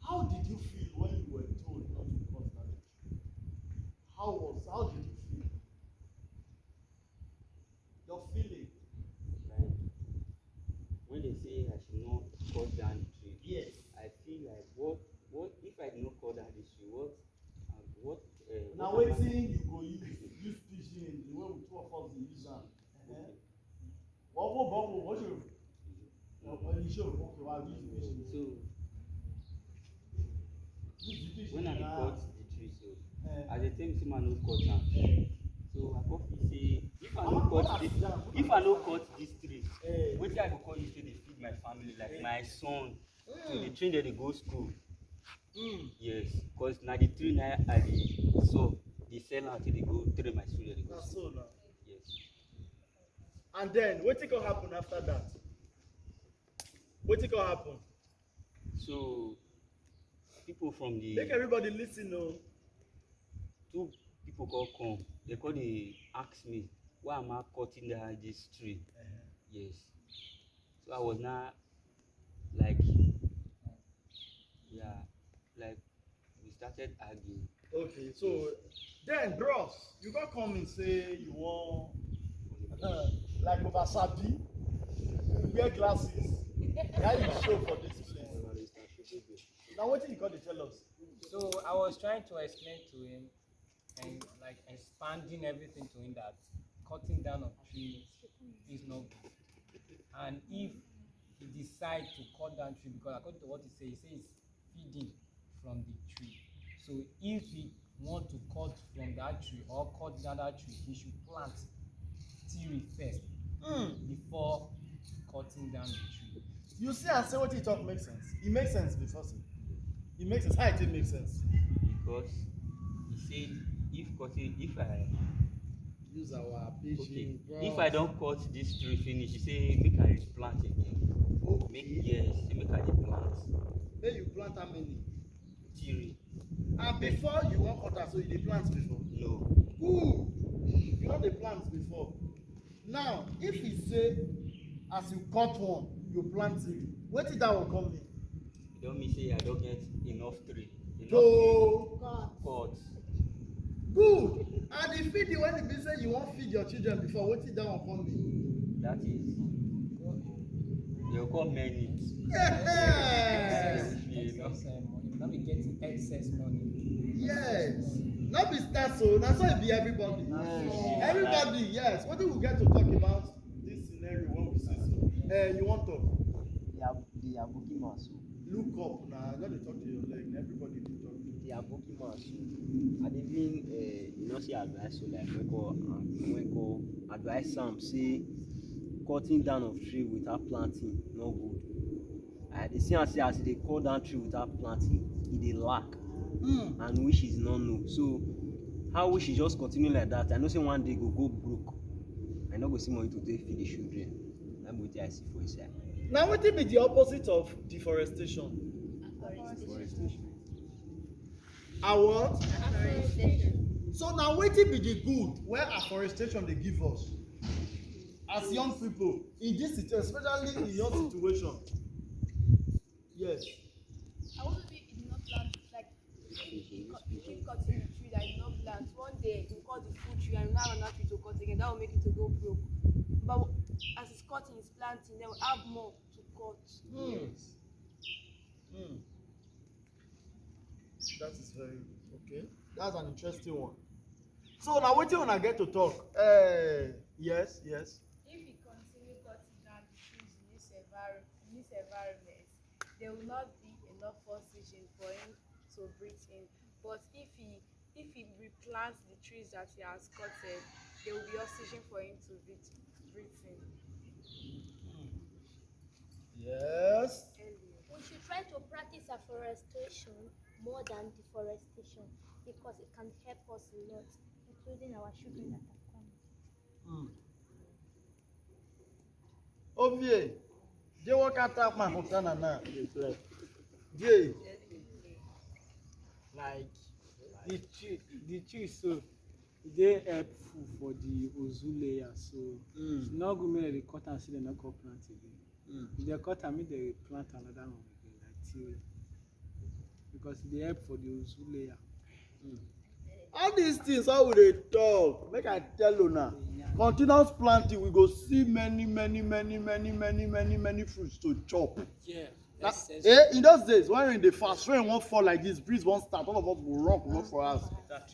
How did you feel when you were told not to cut that tree? How did you feel? Your feeling. Like when they say I should not cut down the tree, Yes. I feel like what if I do not cut down the tree? What Now what waiting you go use pigeon the way we two of us dey use am. What you? You show okay, well, use the pigeon. So Use the pigeon. when I na. cut the tree, so at the time say man no cut am. So I go feel say if I no cut this tree, wetin I go come use take dey feed my family, like my son, to the train dem dey go school. Yes, because na the tree na I dey so dey sell am till dey go train my children dey go Na school. so na. Yes. And then wetin go happen after that? Wetin go happen? So people from the Make everybody lis ten o. two people come they come dey ask me why am I cutting down this tree. Yes. So I was now like we started arguing. Okay, so then bros, you go come and say you wan like Obasabi, you wear glasses, how you show for this place? Now wetin you come dey tell us? So I was trying to explain to him and like expanding everything to him that cutting down of trees is not good. And if he decides to cut down tree, because according to what he says feeding from the tree. So if he want to cut from that tree or cut down that tree, he should plant tree first before cutting down the tree. You see and say wetin you talk make sense. E make sense before say. E make sense. How it take make sense? Because he said if I use our pigeon. Okay. If I don't cut this tree finish, he say make I replant again. Okay. Make I replant. Make you plant how many? Tree. And before you wan cut am, so you dey plant before? No. Good. You no dey plant before. Now, if he say as you cut one, you plant three, wetin that one come mean? E don mean say I don get enough tree. To cut. Good. And the feeding when e be say you wan feed your children before, wetin that one come mean? That is they go come mend it. Yes. Excess money. Not be getting excess money. Yes. Not be start so. Na so e be everybody. Everybody, yes. Wetin we get to talk about this scenario when we say so? You wan talk? The aboki maso. Look up na. No dey talk to your leg. Everybody dey talk. The aboki maso. I dey mean, you know, say advice so like when go advise am say cutting down of tree without planting no good. I dey see am say as e dey cut down tree without planting, e dey lack. And wish is not know. So how we should just continue like that? I know say one day go broke. I no go see money to take feed the children. Na wetin I see for inside. Now wetin be the opposite of deforestation? Deforestation. And what? Afforestation. So now wetin be the good wey afforestation dey give us as young people in this situation, especially in your situation? Yes. I want to be you did not plant like in cutting the tree that you did not plant. One day you cut the full tree and you now have another tree to cut again. That will make it to go broke. But as it's cutting, it's planting, they will have more to cut. That is very okay. That's an interesting one. So now wetin una get to talk? Yes. If we continue cutting down the trees in this environment, there will not be enough oxygen for him to breathe in. But if he replants the trees that he has cutted, there will be oxygen for him to breathe in. Yes. We should try to practice afforestation more than deforestation because it can help us a lot, including our children that are coming. Ovie, je wakata ma hotana na. Je. Like the tree so they helpful for the ozone layer, so it's not good make they cut and see they not cut plant again. If they cut and make they plant another one again, like till because they help for the ozone layer. All these things how we dey talk, make I tell you now. Continuous planting, we go see many fruits to chop. Yeah. In those days, when in the fast rain won't fall like this, breeze won't start, all of us will run comot for us.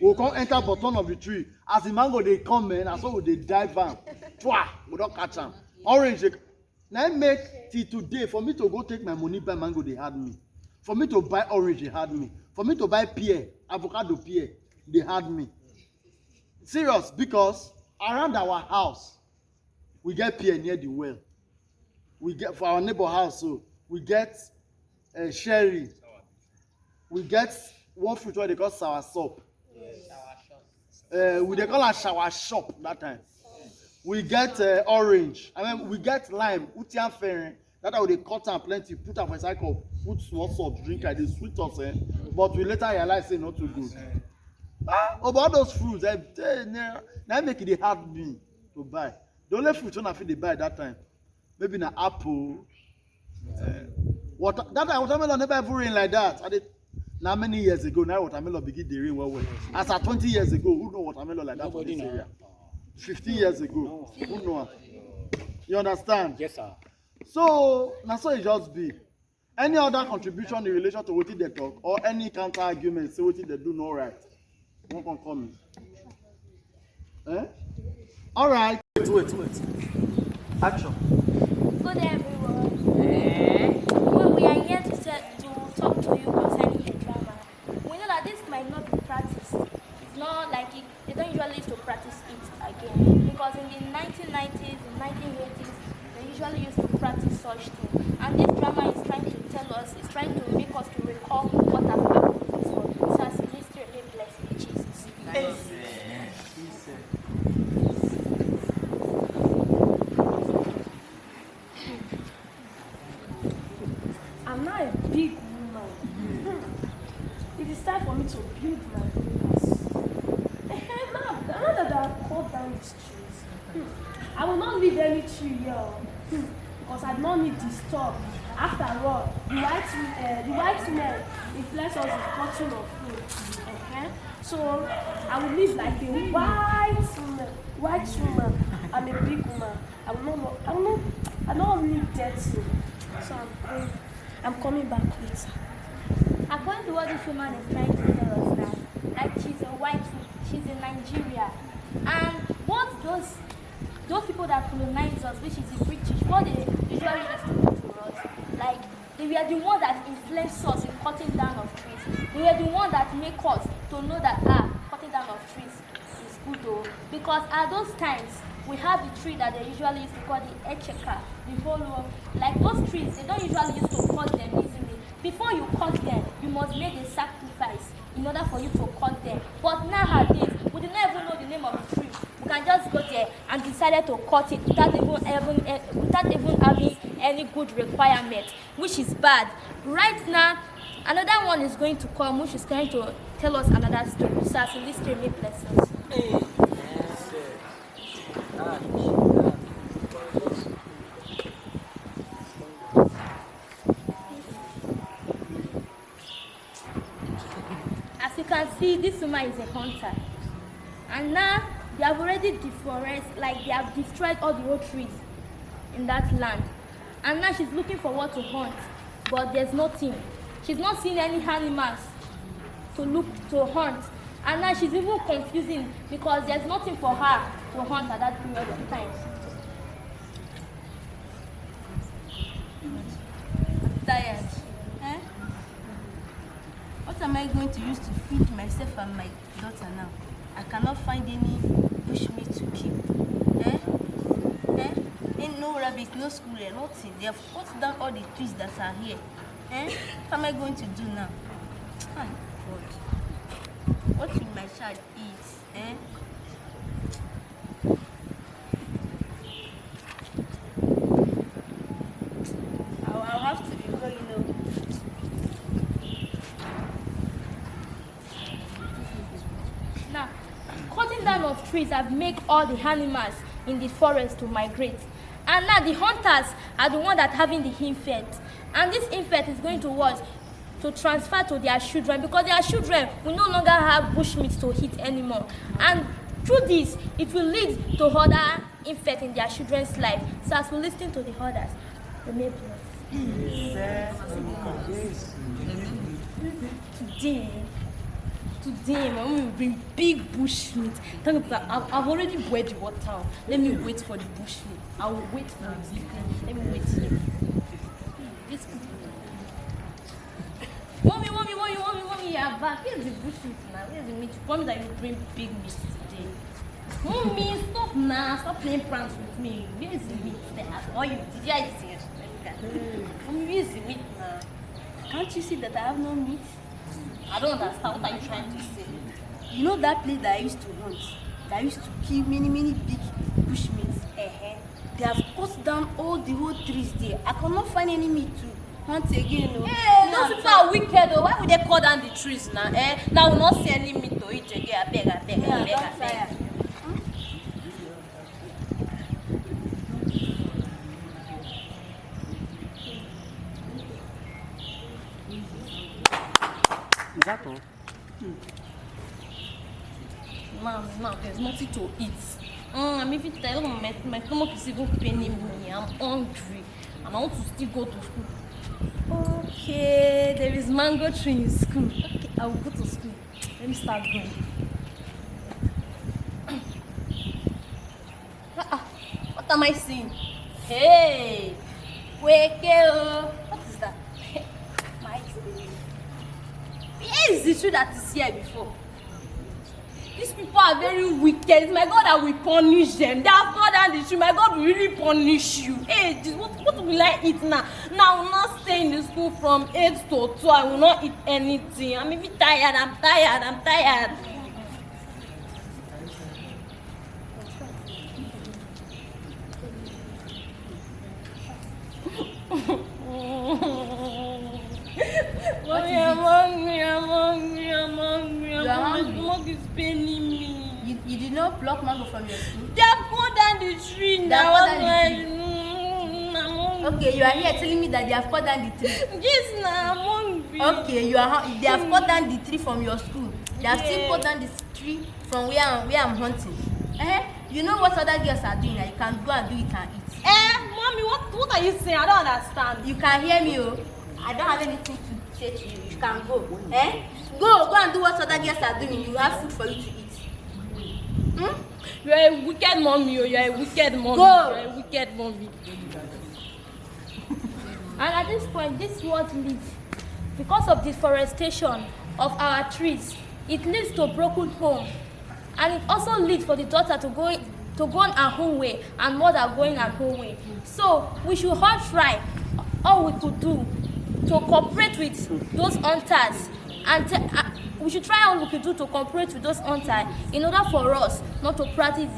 We'll come enter bottom of the tree. As the mango they come in, as well they dive am. Twa, we don't catch them. Orange, now make till today for me to go take my money buy mango, they had me. For me to buy orange, they had me. For me to buy pear, avocado pear, they had me. Serious, because around our house, we get pear near the well. We get for our neighbor house, so we get sherry. We get one fruit what they call sour sop. We they call a shower shop that time. We get orange. I mean, we get lime. Utian ferry. That how they cut and plenty. Put up a cycle. Put small salt. Drink like this sweet us. But we later realize say not too good. About those fruits, now make it hard me to buy. The only fruit when I feel they buy that time, maybe an apple. That time watermelon never ever rain like that. Now many years ago, now watermelon begin to rain well. As at 20 years ago, who know watermelon like that for this area? 15 years ago, who know? You understand? Yes, sir. So now so it just be. Any other contribution in relation to what they talk or any counter argument say what they do no right? One can come in. All right. Wait. Action. Good day, everyone. Well, we are here to talk to you concerning the drama. We know that this might not be practiced. It's not like it, they don't usually used to practice it again. Because in the 1990s, and 1980s, they usually used to practice such things. And this drama is trying to tell us, it's trying to make us to recall what has happened before. So as a history, may bless you, Jesus. I'm not a big woman. It is time for me to build my house. Now that I've cut down these trees, I will not leave any tree here because I do not need disturb. After all, the white men influence us with cutting of food. Okay? So I will live like a white woman. I'm a big woman. I'm not really dirty. So I'm coming back later. According to what this woman is trying to tell us now, like she's a white woman, she's in Nigeria. And what those people that colonize us, which is the British, what they usually used to do to us, like they were the ones that influenced us in cutting down of trees. They were the ones that make us to know that cutting down of trees is good though. Because at those times we have the tree that they usually used to call the echeka, the whole one. Like those trees, they don't usually used to cut them easily. Before you cut them, you must make a sacrifice in order for you to cut them. But nowadays, we do not even know the name of the tree. We can just go there and decided to cut it without even having any good requirement, which is bad. Right now, another one is going to come, which is going to tell us another story. So, in this story, may bless us. As you can see, this woman is a hunter, and now they have already deforested, like they have destroyed all the old trees in that land, and now she's looking for what to hunt, but there's nothing. She's not seeing any animals to hunt, and now she's even confusing because there's nothing for her to hunt at that period of time. Tired. What am I going to use to feed myself and my daughter now? I cannot find any bushmeat to keep. no rabbits, no school, nothing. They have cut down all the trees that are here. What am I going to do now? Ah, God. What will my child eat? I'll have to be going, Now, cutting down of trees have made all the animals in the forest to migrate. And now the hunters are the ones that are having the infant. And this infant is going to what? To transfer to their children, because their children will no longer have bushmeat to eat anymore. And through this, it will lead to other infants in their children's life. So as we listen to the others, we may Today, my mom will bring big bush meat. I've already boiled the water. Let me wait for the bush meat. I will wait for it. Let me wait here. Mommy, you are back. Where's the bush meat now? Where's the meat? You promised that you will bring big meat today. Mommy, stop now. Stop playing pranks with me. Where's the meat there? Or you did I see it? Mommy, where's the meat now? Can't you see that I have no meat? I don't understand. What are you trying to say? You know that place that I used to hunt? That I used to kill many big bushmeats. They have cut down all the whole trees there. I cannot find any meat to hunt again. Hey, those people are wicked. Why would they cut down the trees now? Now we'll not see any meat to eat again. I beg. Is that all? Mom, there's nothing to eat. I'm even tired. My stomach is even paining me. I'm hungry. And I want to still go to school. Okay, there is mango tree in school. Okay, I will go to school. Let me start going. What am I seeing? Hey! What is that? My tree. Where is the tree that is here before? These people are very wicked. It's my God that will punish them. They have cut down the tree. My God will really punish you. Hey, what will I eat now? Now I will not stay in the school from 8 to 2. I will not eat anything. I'm even tired. I'm tired. My stomach is paining me. You did not pluck mango from your school? They have cut down the tree now. Okay, you are here telling me that they have cut down the tree. Yes, now I'm hungry. Okay, they have cut down the tree from your school. They have still cut down the tree from where I'm hunting. You know what other girls are doing? You can go and do it and eat. Mommy, what are you saying? I don't understand. You can hear me, oh. I don't have anything to say to you. You can go. Go and do what other girls are doing. You have food for you to eat. You are a wicked mommy. You are a wicked mommy. Go. You are a wicked mommy. And at this point, this is what leads. Because of deforestation of our trees, it leads to broken home. And it also leads for the daughter to go on her own way and mother going her own way. So we should all try all we could do to cooperate with those hunters, and we should try all we could do to cooperate with those hunters in order for us not to practice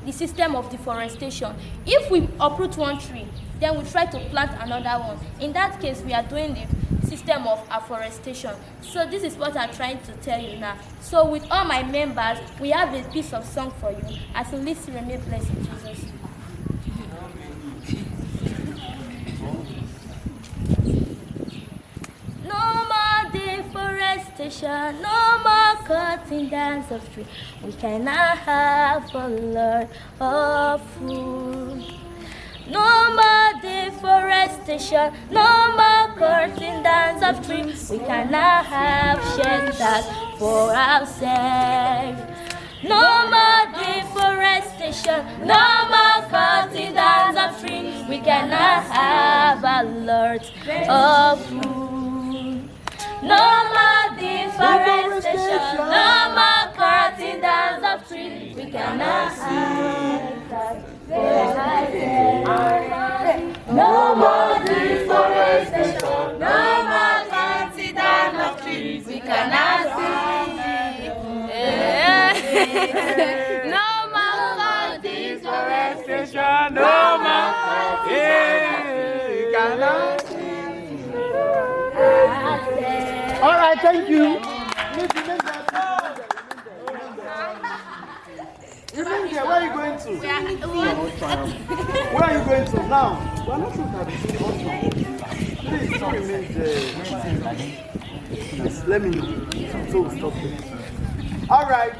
the system of deforestation. If we uproot one tree, then we try to plant another one. In that case, we are doing the system of afforestation. So this is what I'm trying to tell you now. So with all my members, we have a piece of song for you. As you listen, remain blessed in Jesus. No more deforestation, no more cutting down of trees. We cannot have a lot of food. No more deforestation, no more cutting down of trees. We cannot have shelters for ourselves. No more deforestation, no more cutting down of trees. We cannot have a lot of food. No more deforestation, no more cutting down of trees. We cannot have that for ourselves. No more for Deforestation, no more. You cannot. All right, thank you. Remain there. Where are you going to? Where are you going to now? We're not sure that it's please don't remain there. Please let me know. So we'll stop it. All right.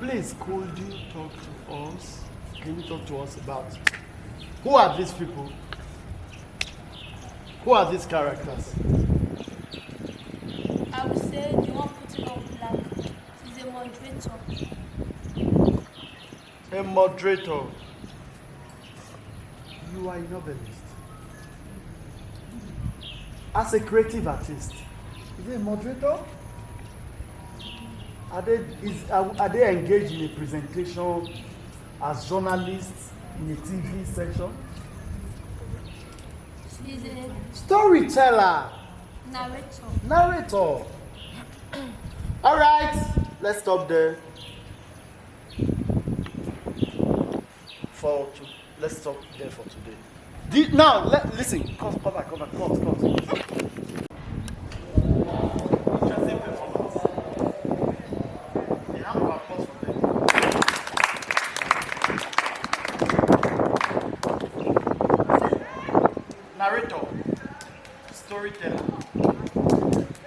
Please, could you talk to us? Can you talk to us about who are these people? Who are these characters? I would say the one putting on black is a moderator. A moderator. You are a novelist. As a creative artist, is it a moderator? Are they engaged in a presentation as journalists in a TV section? She's a Storyteller. narrator. Narrator. All right, let's stop there. Let's stop there for today. Now, listen. Come back. Narrator, storyteller.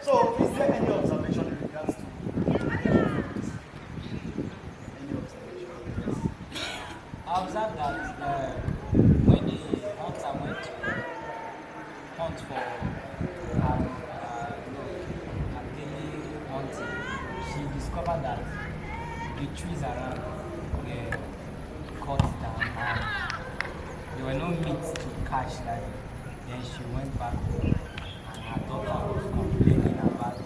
So, is there any observation in regards to any observation? I observed that when the hunter went to hunt for a daily hunting, she discovered that the trees around were cut down and there were no meat to catch that day. Then she went back home and her daughter was complaining about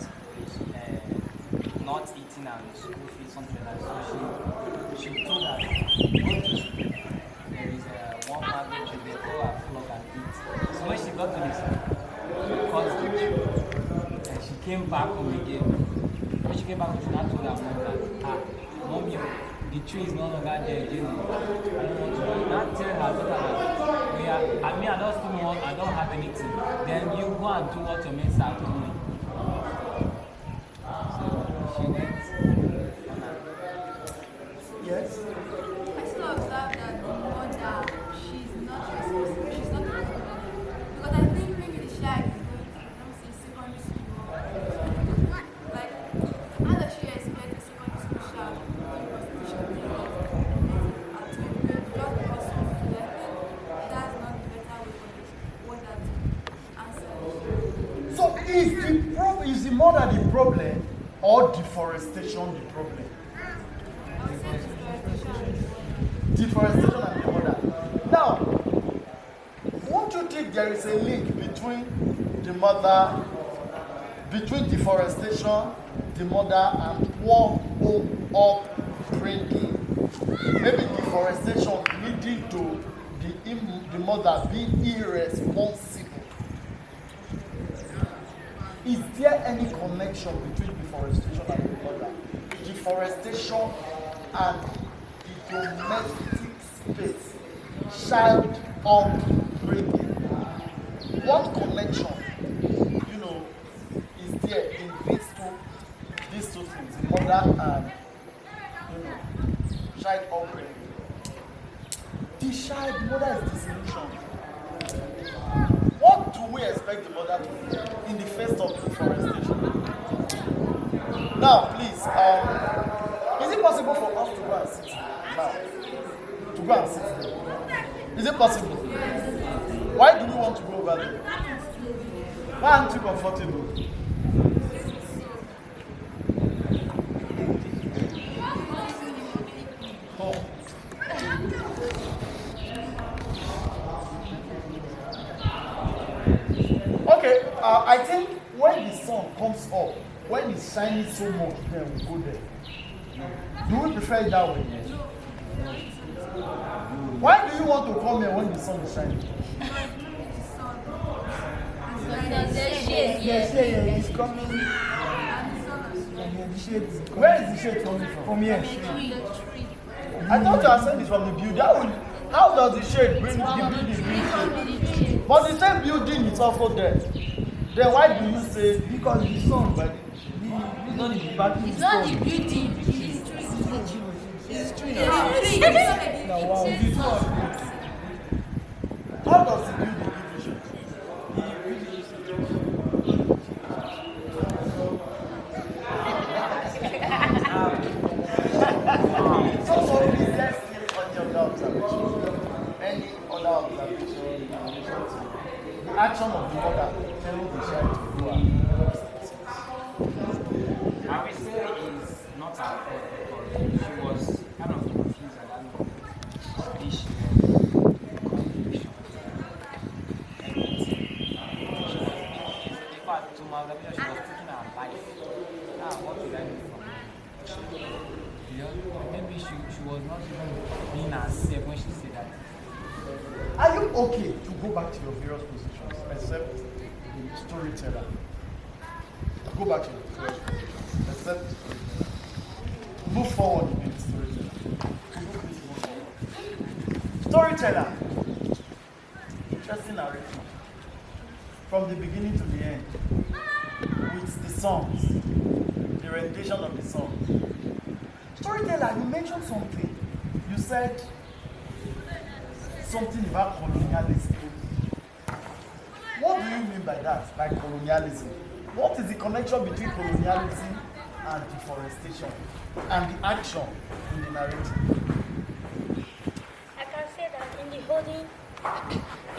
not eating and school fees, something like that. So she told her, go to school. There is one market to go flock and eat. So when she got to the school, she cut the tree. And she came back home again. When she came back home, she now told her mom that, Mommy, the tree is no longer there again. I don't want to go. Now tell her daughter that, I don't have anything. Then you go and do what your mates are doing. So she went. Yes? I still observe that the mother, she's not responsible, she's not responsible. Because I think maybe the child is going to, let me say, secondary school. Like, how does she expect a secondary school child to be constitution to just because of food? I think that's not the better way for this mother to answer. So, is the mother the problem or deforestation the problem? Deforestation and the mother. Now, won't you think there is a link between deforestation, the mother, and poor home upbringing? Maybe deforestation leading to the mother being irresponsible. Is there any connection between deforestation and the mother? Deforestation and the domestic space, child upbringing. What connection, is there in these two things, the mother and child upbringing? The mother is disillusioned. What do we expect the mother to do in the face of deforestation? Now, please, is it possible for us to go and sit now? To go and sit there? Is it possible? Why do we want to go over there? Why aren't you comfortable? Oh. Okay, I think when the sun comes up, when it's shining so much, then we go there. Do we prefer it that way? Why do you want to come here when the sun is shining? Yes, it's coming. Where is the shade coming from? From here. I thought you are saying it's from the building. How does the shade bring the building shade? But the same building is also there. Then why do you say? Because the sun, but it's not the building. It's not the building. It's tree. How does the building give you shade? So please let's see on your observation. Any other observation in relation to the action of the mother telling the child to go and I would say it's not her fault because she was kind of confused at that moment. She confusion. In fact, to my observation, she was taking her life. Now, what did I do from her? Maybe she was not even being herself when she said that. Are you okay to go back to your various positions except the storyteller? Go back to your various positions except move forward a bit, storyteller. Storyteller. Interesting narrative. From the beginning to the end. With the songs. The rendition of the song. Storyteller, you mentioned something. You said something about colonialism. What do you mean by that, by colonialism? What is the connection between colonialism and deforestation and the action in the narrative? I can say that in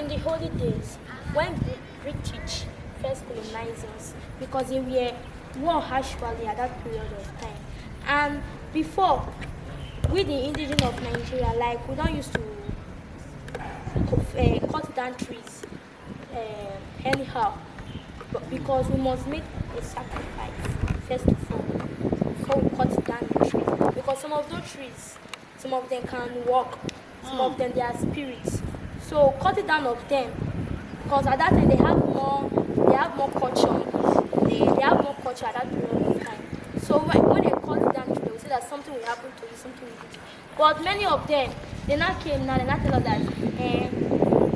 the holy days, when the British first colonized us, because they were more actually at that period of time, and before, we the indigenous of Nigeria, like we don't used to cut down trees anyhow, but because we must make a sacrifice first of all before we cut down the tree. Because some of those trees, some of them can walk, some of them they are spirits. So cut it down of them, because at that time they have more culture. They have more culture at that period of time. So when they cut down the tree, they will say that something will happen to you, something will happen to you. But many of them, they now came now, they now tell us that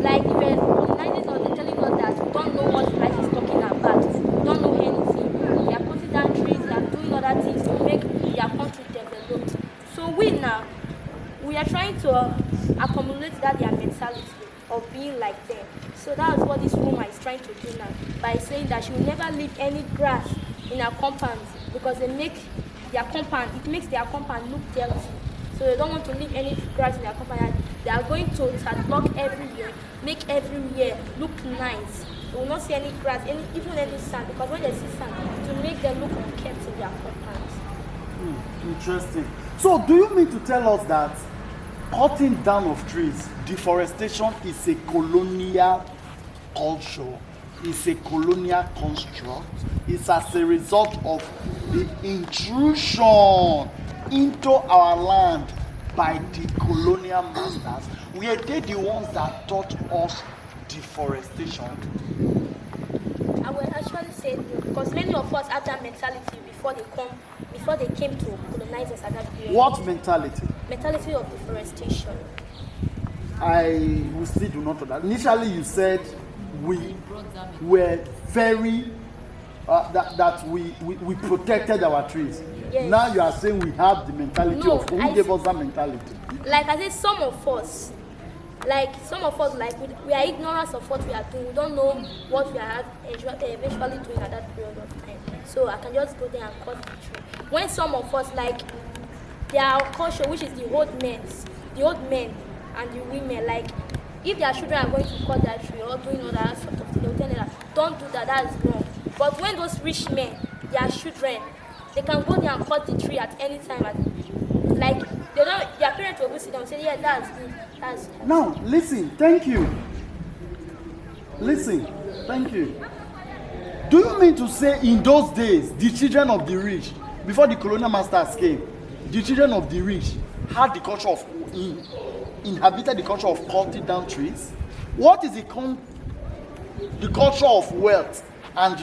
like they were colonizing us, they're telling us that we don't know what life is talking about. We don't know anything. They are cutting down trees, they are doing other things to make their country develop. So we now, we are trying to accumulate that their mentality of being like them. So that's what this woman is trying to do now by saying that she will never leave any grass in her compound because it makes their compound look dirty. So they don't want to leave any grass in their compound. They are going to block everywhere, make everywhere look nice. They will not see any grass, even any sand, because when they see sand, to make them look unkempt in their compounds. Interesting. So do you mean to tell us that cutting down of trees, deforestation is a colonial culture, is a colonial construct, is as a result of the intrusion into our land by the colonial masters? Were they the ones that taught us deforestation? I will actually say no, because many of us have that mentality before they came to colonize us at that period. What mentality? Mentality of deforestation. I will still do not know that. Initially you said we were very that we protected our trees. Yes. Now you are saying we have the mentality of who gave us that mentality? Like I said, some of us, like we are ignorant of what we are doing. We don't know what we are eventually doing at that period of time. So I can just go there and cut the tree. When some of us, like their culture, which is the old men and the women, like if their children are going to cut that tree or doing all that sort of thing, they will tell them that don't do that, that is wrong. But when those rich men, their children, they can go there and cut the tree at any time. Like their parents will go sit down and say, yeah, that's good. That's good. Now listen, thank you. Listen, thank you. Do you mean to say in those days, the children of the rich, before the colonial masters came, the children of the rich had the culture of inhabited the culture of cutting down trees? What is the culture of wealth and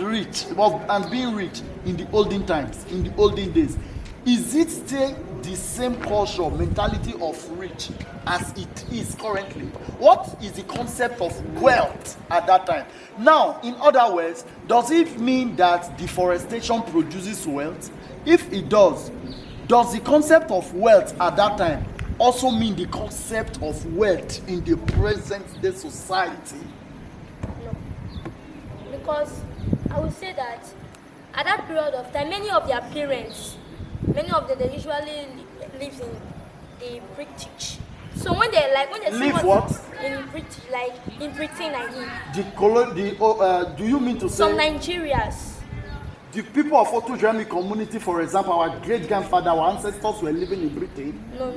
being rich in the olden times, in the olden days? Is it still the same culture, mentality of rich as it is currently? What is the concept of wealth at that time? Now, in other words, does it mean that deforestation produces wealth? If it does the concept of wealth at that time also mean the concept of wealth in the present day society? No. Because I would say that at that period of time, many of their parents, many of them, they usually live in the British. So when they see what? In British, like in Britain, I mean. Do you mean to say some Nigerians? The people of Otughievwen community, for example, our great-grandfather, our ancestors were living in Britain. No.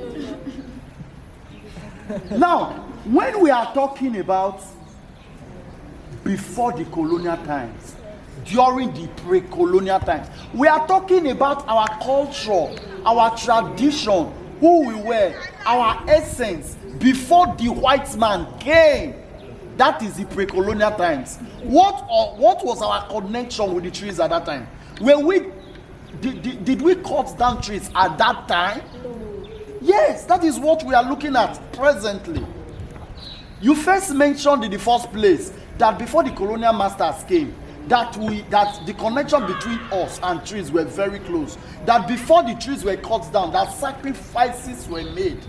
Now, when we are talking about before the colonial times, during the pre-colonial times, we are talking about our culture, our tradition, who we were, our essence before the white man came. That is the pre-colonial times. What was our connection with the trees at that time? Did we cut down trees at that time? Yes, that is what we are looking at presently. You first mentioned in the first place that before the colonial masters came, that the connection between us and trees were very close. That before the trees were cut down, that sacrifices were made.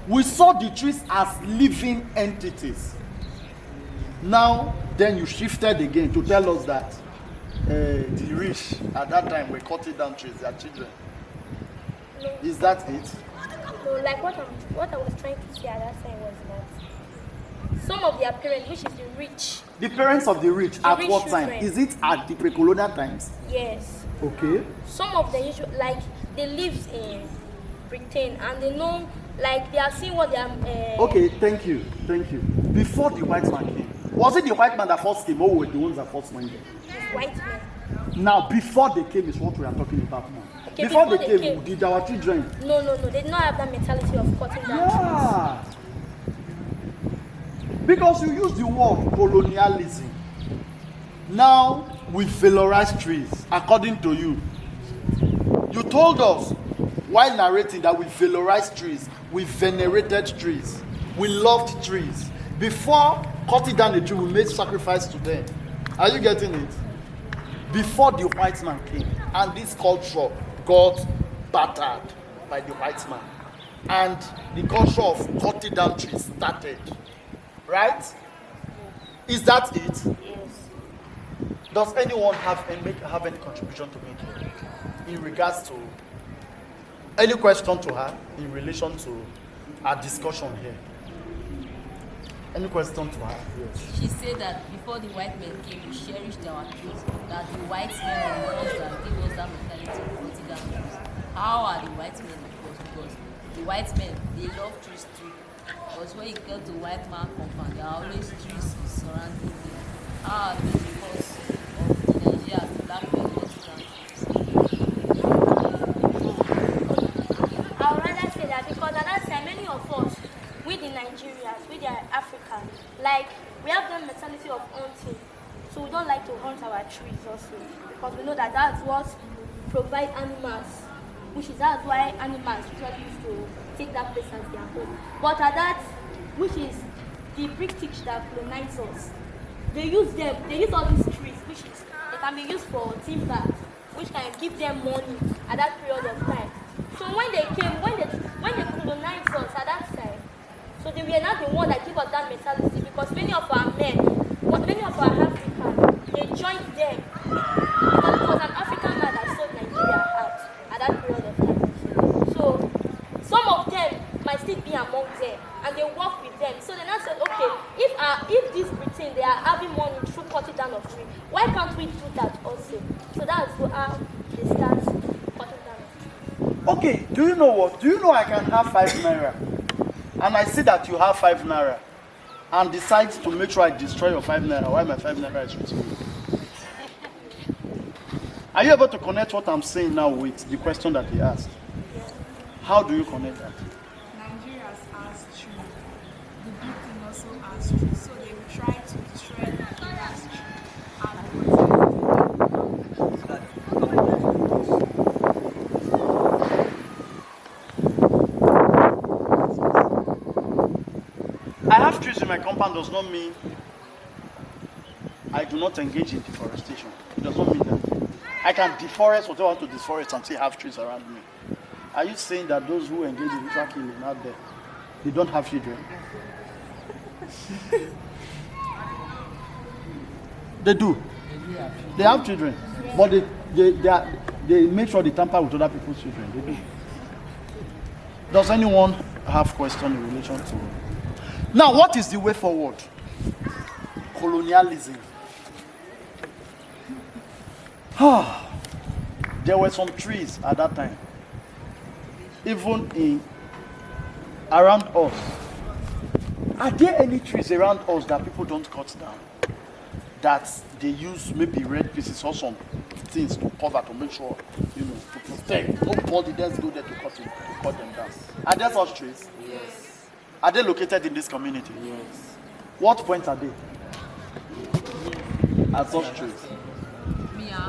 We saw the trees as living entities. Now, then you shifted again to tell us that the rich at that time were cutting down trees, their children. No. Is that it? No, like what I was trying to say at that time was that some of their parents, which is the rich. The parents of the rich, at what time? Children. Is it at the pre-colonial times? Yes. Okay. Some of the usual, like they live in Britain and they know, like they are seeing what they are. Okay, thank you. Before the white man came, was it the white man that first came, or were the ones that first went there? White men. Now, before they came is what we are talking about now. Okay, before they came, did our children? No. They did not have that mentality of cutting down trees. Because you use the word colonialism. Now we valorize trees, according to you. You told us while narrating that we valorized trees, we venerated trees, we loved trees. Before cutting down the tree, we made sacrifice to them. Are you getting it? Before the white man came, and this culture got battered by the white man, and the culture of cutting down trees started. Right? Is that it? Yes. Does anyone have any contribution to make here in regards to any question to her in relation to our discussion here? Any question to her? Yes. She said that before the white men came, we cherished our trees. That the white men were the ones that gave us that mentality of cutting down trees. How are the white men? Because the white men, they love trees too. Because when you go to white man compound, there are always trees surrounding them. How are they because of the Nigerians, the black men cutting down trees? I would rather say that because at that time, many of us, we the Nigerians, we the African, like we have the mentality of hunting. So we don't like to hunt our trees also. Because we know that that's what provides animals. That's why animals usually used to take that place as their home. But at that, which is the British that colonized us, they use all these trees, which is they can be used for timber, which can give them money at that period of time. So when they came, when they colonized us at that time, so they were not the one that gave us that mentality because many of our men, many of our Africans, they joined them because it was an African man that sold Nigeria out at that period of time. So some of them might still be among them and they work with them. So they now said, okay, if this Britain they are having money through cutting down of tree, why can't we do that also? So that's how they start cutting down. Okay, do you know what? Do you know I can have 5 naira? And I see that you have 5 naira and decide to make sure I destroy your 5 naira while my 5 naira is with you. Are you able to connect what I'm saying now with the question that he asked? How do you connect that? Nigerians has true. The big thing also has true. So they will try to destroy Nigeria's I have trees in my compound does not mean I do not engage in deforestation. It does not mean that. I can deforest whatever I want to deforest and still have trees around me. Are you saying that those who engage in ritual killing out there, they don't have children? They do. They have children. But they make sure they tamper with other people's children. They do. Does anyone have question in relation to it? Now, what is the way forward? Colonialism. There were some trees at that time. Even around us. Are there any trees around us that people don't cut down? That they use maybe red pieces or some things to cover to make sure, to protect. Nobody does go there to cut them down. Are there such trees? Yes. Are they located in this community? Yes. What point are they? At such trees?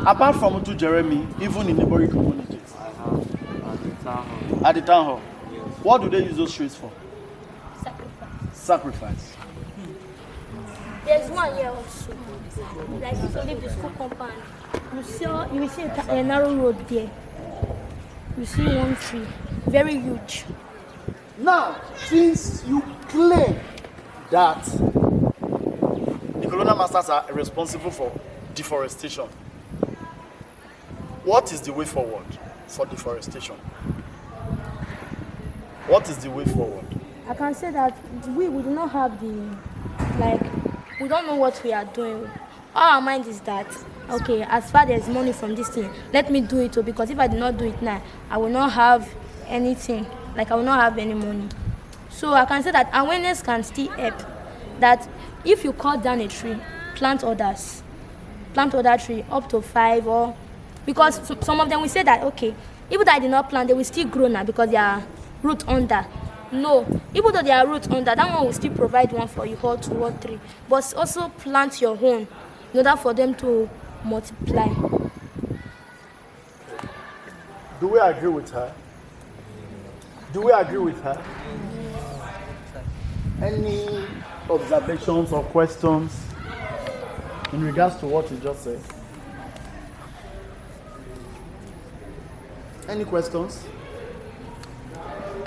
Apart from Otughievwen, even in neighboring communities? I have at the town hall. At the town hall? Yes. What do they use those trees for? Sacrifice. There's one here also. Like if you leave the school compound, you will see a narrow road there. You see one tree, very huge. Now, since you claim that the colonial masters are responsible for deforestation, what is the way forward for deforestation? What is the way forward? I can say that we do not have we don't know what we are doing. All our mind is that, okay, as far as money from this thing, let me do it too, because if I do not do it now, I will not have anything, I will not have any money. So I can say that awareness can still help, that if you cut down a tree, plant other tree up to 5, or because some of them will say that, okay, even though I did not plant, they will still grow now because they are root under. No, even though they are root under, that one will still provide one for you, or 2 or 3. But also plant your own in order for them to multiply. Do we agree with her? Do we agree with her? Any observations or questions in regards to what you just said? Any questions?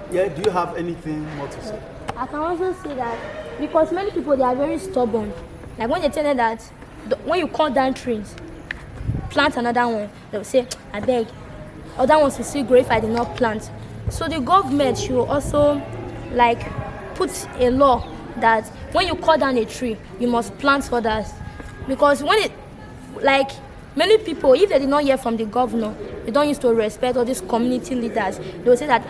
Yeah, do you have anything more to say? I can also say that because many people, they are very stubborn. Like when they tell them that when you cut down trees, plant another one, they will say, I beg, other ones will still grow if I did not plant. So the government should also put a law that when you cut down a tree, you must plant others. Because when many people, if they did not hear from the governor, they don't used to respect all these community leaders. They will say that,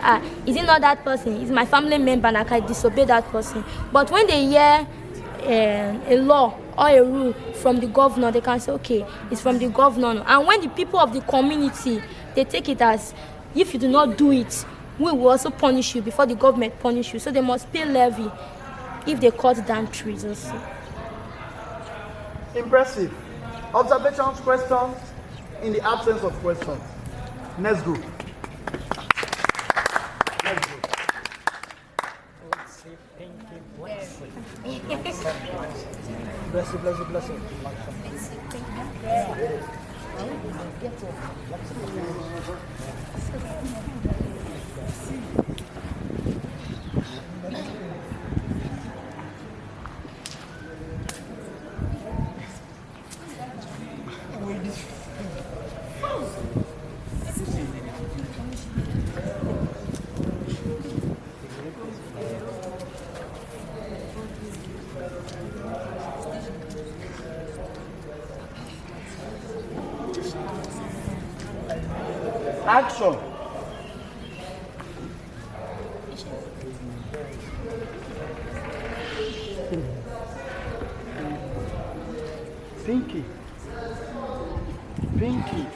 is it not that person? It's my family member and I can disobey that person. But when they hear a law or a rule from the governor, they can say, okay, it's from the governor. And when the people of the community, they take it as, if you do not do it, we will also punish you before the government punish you. So they must pay levy if they cut down trees also. Impressive. Observations, questions? In the absence of questions. Next group. Next group. Bless you, bless you, bless you. Action. Pinky. Pinky.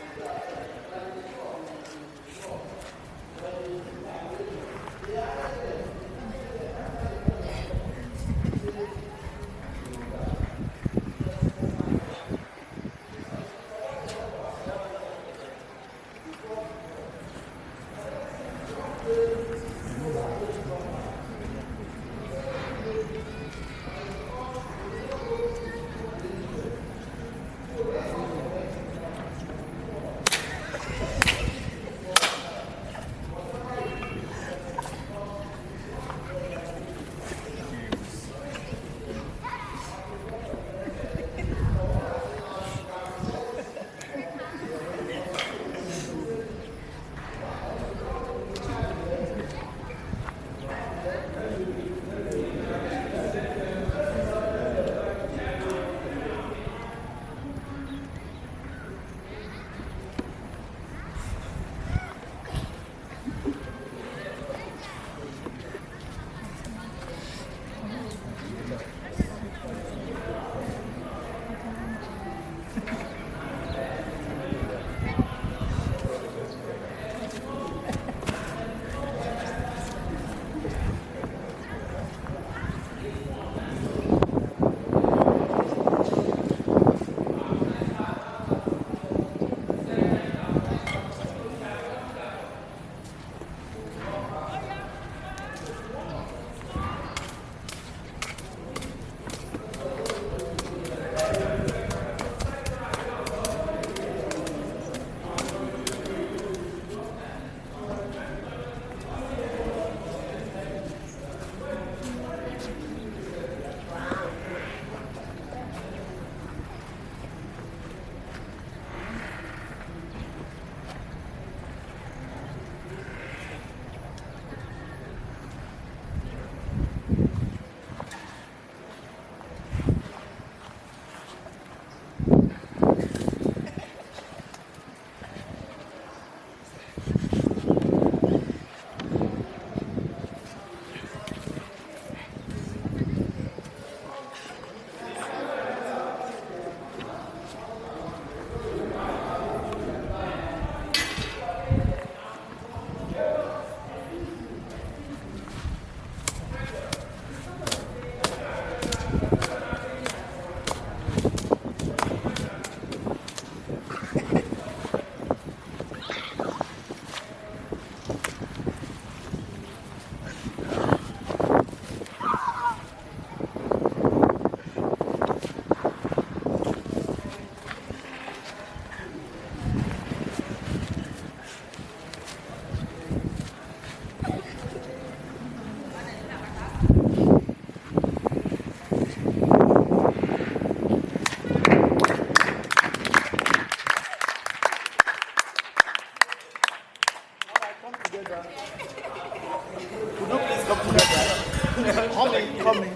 Coming.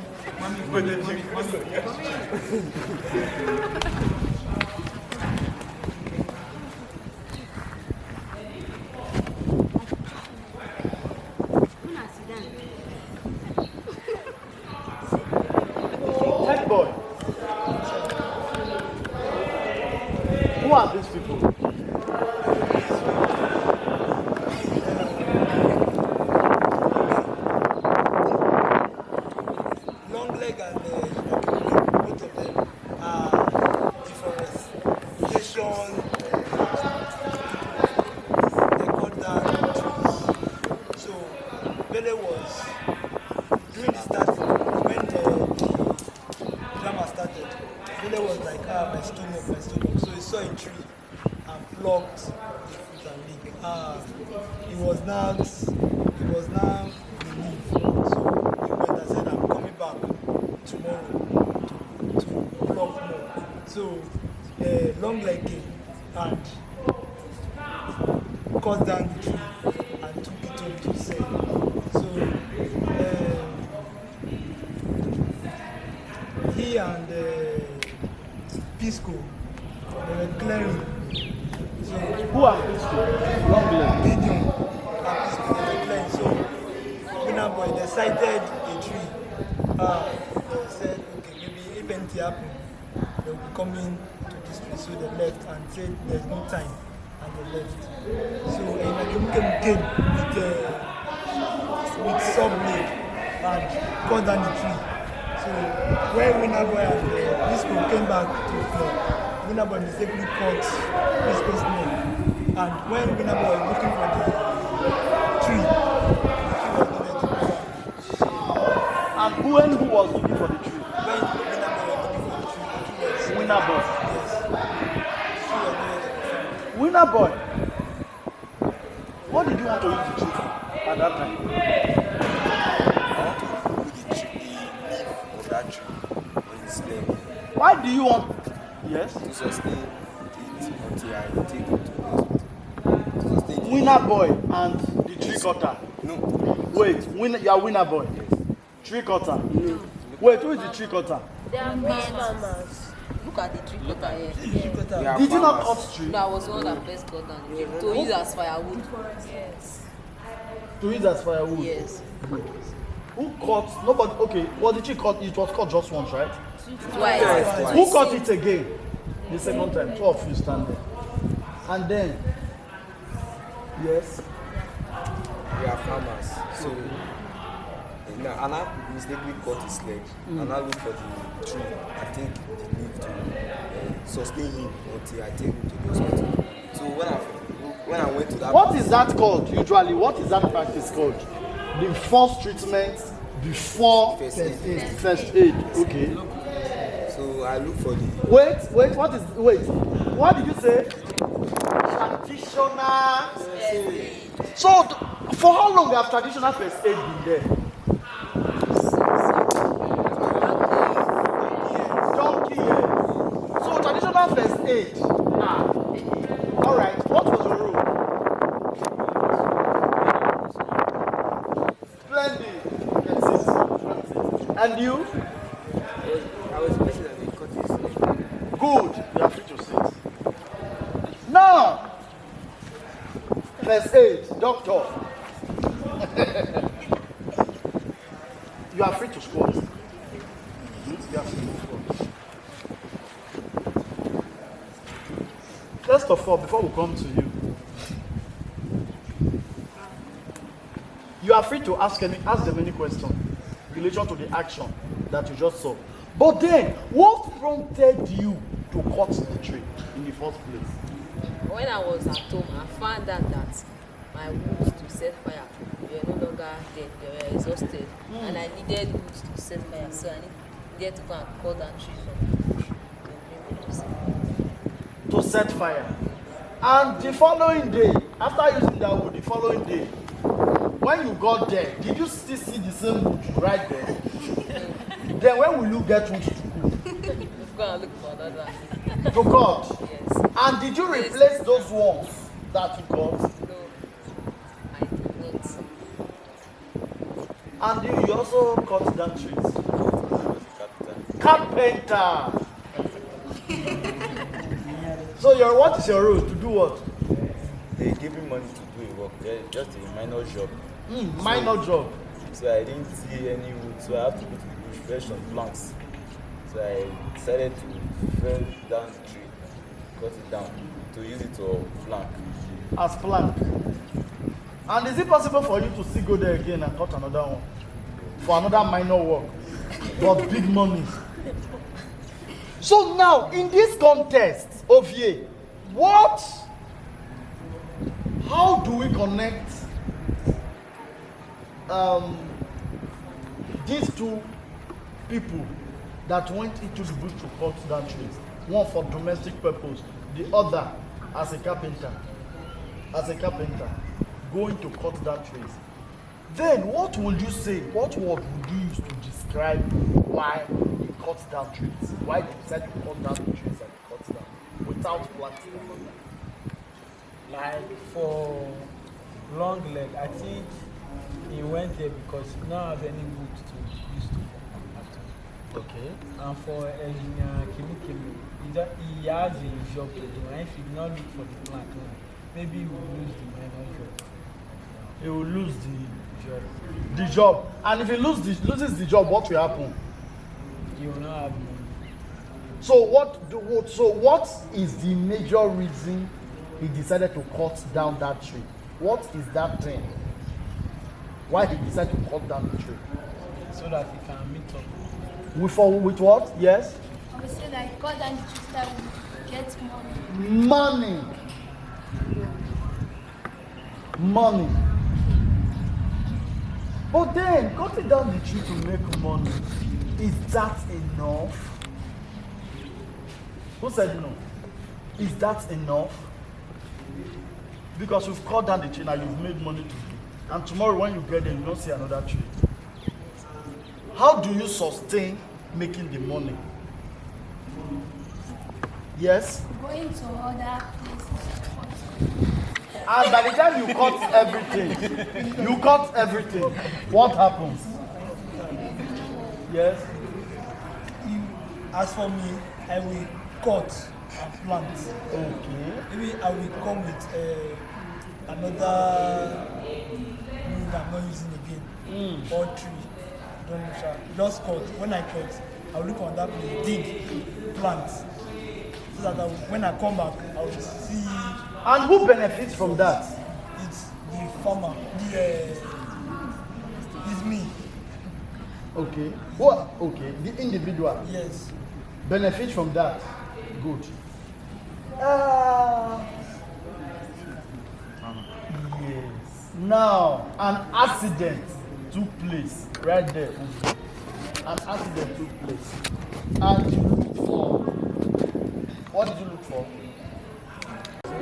Head boy. Who are these people? Long leg and both of them are deforestation. They cut down trees. So Bele was during the start when the drama started. Bele was like, my stomach. So he saw a tree and plucked the fruit and leaf. He was now relieved. So he went and said, I'm coming back tomorrow to pluck more. So long leg came and cut down the tree and took it home to sell. So he and Pisco, they were clearing. So who are Pisco? Long leg. Medium and Pisco, they were clearing. So Winner Boy, they sighted a tree. They said, okay, maybe if anything happens, they will be coming to this place. So they left and said there's no time, and they left. So Nakim came with saw blade and cut down the tree. So when Winner Boy and Pisco came back to the floor, Winner Boy mistakenly caught Pisco's neck. And when Winner Boy was looking for the tree was nowhere to be found. And when who was looking for the tree? When Winner Boy was looking for the tree, Winner Boy. Yes. Winner Boy. What did you want to use the tree for at that time? That tree on his leg. Why do you want? Yes. To sustain it until I take it to the hospital. Winner Boy and the tree cutter. No. Wait, you are Winner Boy. Yes. Tree cutter. No. Wait, who is the tree cutter? They are farmers. Look at the tree cutter here. Did you not cut tree? No, I was the one that first cut down the tree to use as firewood. Yes. To use as firewood. Yes. Who cut? Nobody. Okay. Was the tree cut? It was cut just once, right? Twice. Who cut it again? The second time. Two of you stand there. And then. Yes. We are farmers, so and I mistakenly cut his leg, and I look for the tree. I take the leaf to sustain him until I take him to the hospital. So when I went to that. What is that called? Usually, what is that practice called? The first treatment before first aid. Okay. So I look for the. Wait. What did you say? Traditional. So, for how long have traditional first aid been there? Donkey years. So, traditional first aid. All right. What was your role? Splendid. That's it. And you? I was the person that they cut his leg. Good. You are free to sit. Now, first aid, doctor. You are free to squat. You are free to squat. First of all, before we come to you, you are free to ask them any question in relation to the action that you just saw. But then, what prompted you to cut the tree in the first place? When I was at home, I found out that my wood to set fire were no longer dead, they were exhausted. And I needed wood to set fire, so I needed to go and cut that tree from to set fire. And the following day, after using that wood, the following day, when you got there, did you still see the same wood right there? Then when will you get wood to cook? Go and look for another. To cut? Yes. And did you replace those ones that you cut? No, I did not. And you also cut down trees. Carpenter. So what is your role? To do what? They give me money to do a work. Just a minor job. Minor job. So I didn't see any wood, so I have to go to the bush, fresh some planks. So I decided to fell down the tree, cut it down to use it to plank. As plank. And is it possible for you to still go there again and cut another one? For another minor work, but big money. So now, in this contest, Ovie, how do we connect these two people that went into the bush to cut down trees? One for domestic purpose, the other as a carpenter. Going to cut down trees. Then what would you say? What word would you use to describe why he cut down trees? Why they decided to cut down the trees and cut down without planting them? Like for long leg, I think he went there because he don't have any wood to use to after. Okay. And for engineer Kimi, he has a job to do, and if he did not look for the plant, maybe he will lose the minor job. He will lose the job. And if he loses the job, what will happen? He will not have money. So what is the major reason he decided to cut down that tree? What is that thing? Why he decided to cut down the tree? So that he can meet up. With what? Yes? I would say that cut down the tree that we get Money. But then, cutting down the tree to make money, is that enough? Who said no? Is that enough? Because you've cut down the tree now, you've made money today. And tomorrow when you get there, you don't see another tree. How do you sustain making the money? Yes? Going to other places. And by the time you cut everything, what happens? Yes? As for me, I will cut and plant. Okay. Maybe I will come with another wood I'm not using again. Or tree. Just cut. When I cut, I will look on that place, dig, plant. So that when I come back, I will see. And who benefits from that? It's the farmer. It's me. Okay. Well, okay. The individual. Yes. Benefits from that. Good. Yes. Now, an accident took place right there. An accident took place. And you look for. What did you look for?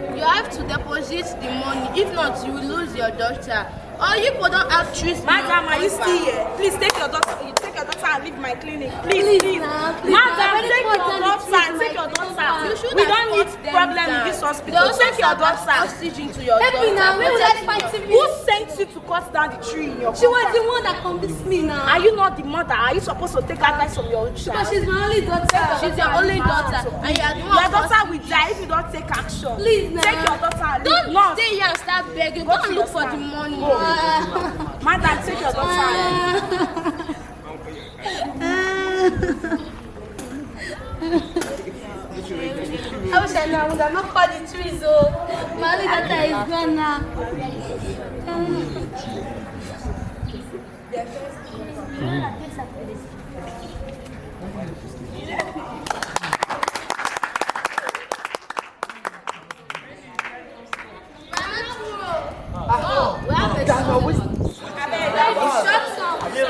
You have to deposit the money. If not, you will lose your daughter. Or you people don't have trees. Madam, are you still here? Please take your daughter. Take your daughter and leave my clinic. Please. Madam, take your daughter. Take your daughter. We don't need problem in this hospital. Take your daughter. Oxygen to your daughter. Baby, now, when will I fight me? Who sent you to cut down the tree in your She was the one that convinced me now. Are you not the mother? Are you supposed to take advice from your child? Because she's my only daughter. She's your only daughter. And you are the one. Your daughter will die if you don't take action. Please now. Take your daughter and leave. Don't stay here and start begging. Go and look for the money. Madam, take your daughter. I wish I knew I would have not cut the trees. Oh, my only daughter is gone now.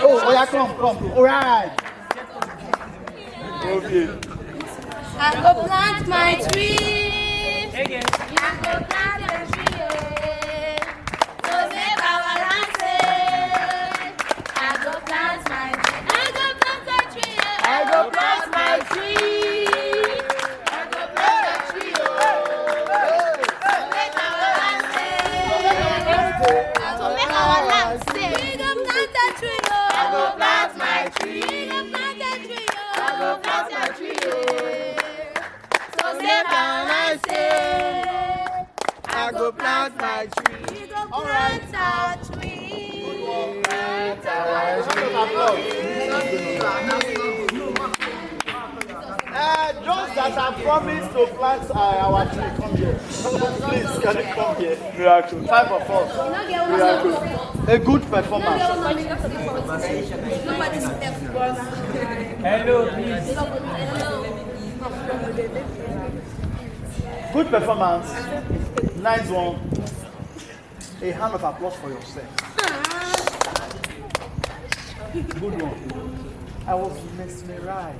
Oh, yeah, come. All right. I go plant my tree. I go plant a tree. To save our land safe. I go plant my tree. I go plant a tree. I go plant my tree. I go plant a tree. To make our land safe. To make our land safe. We go plant a tree. tree. We go plant a tree, oh. I go plant a tree, yeah. So say I say, I go plant my tree. We go plant a tree. Plant a Those that have promised to plant our tree, come here. Please, can you come here? Miracle. 5 of us. Miracle. A good performance. Hello, please. Good performance. Nice one. A hand of applause for yourself. Good one. I was mesmerized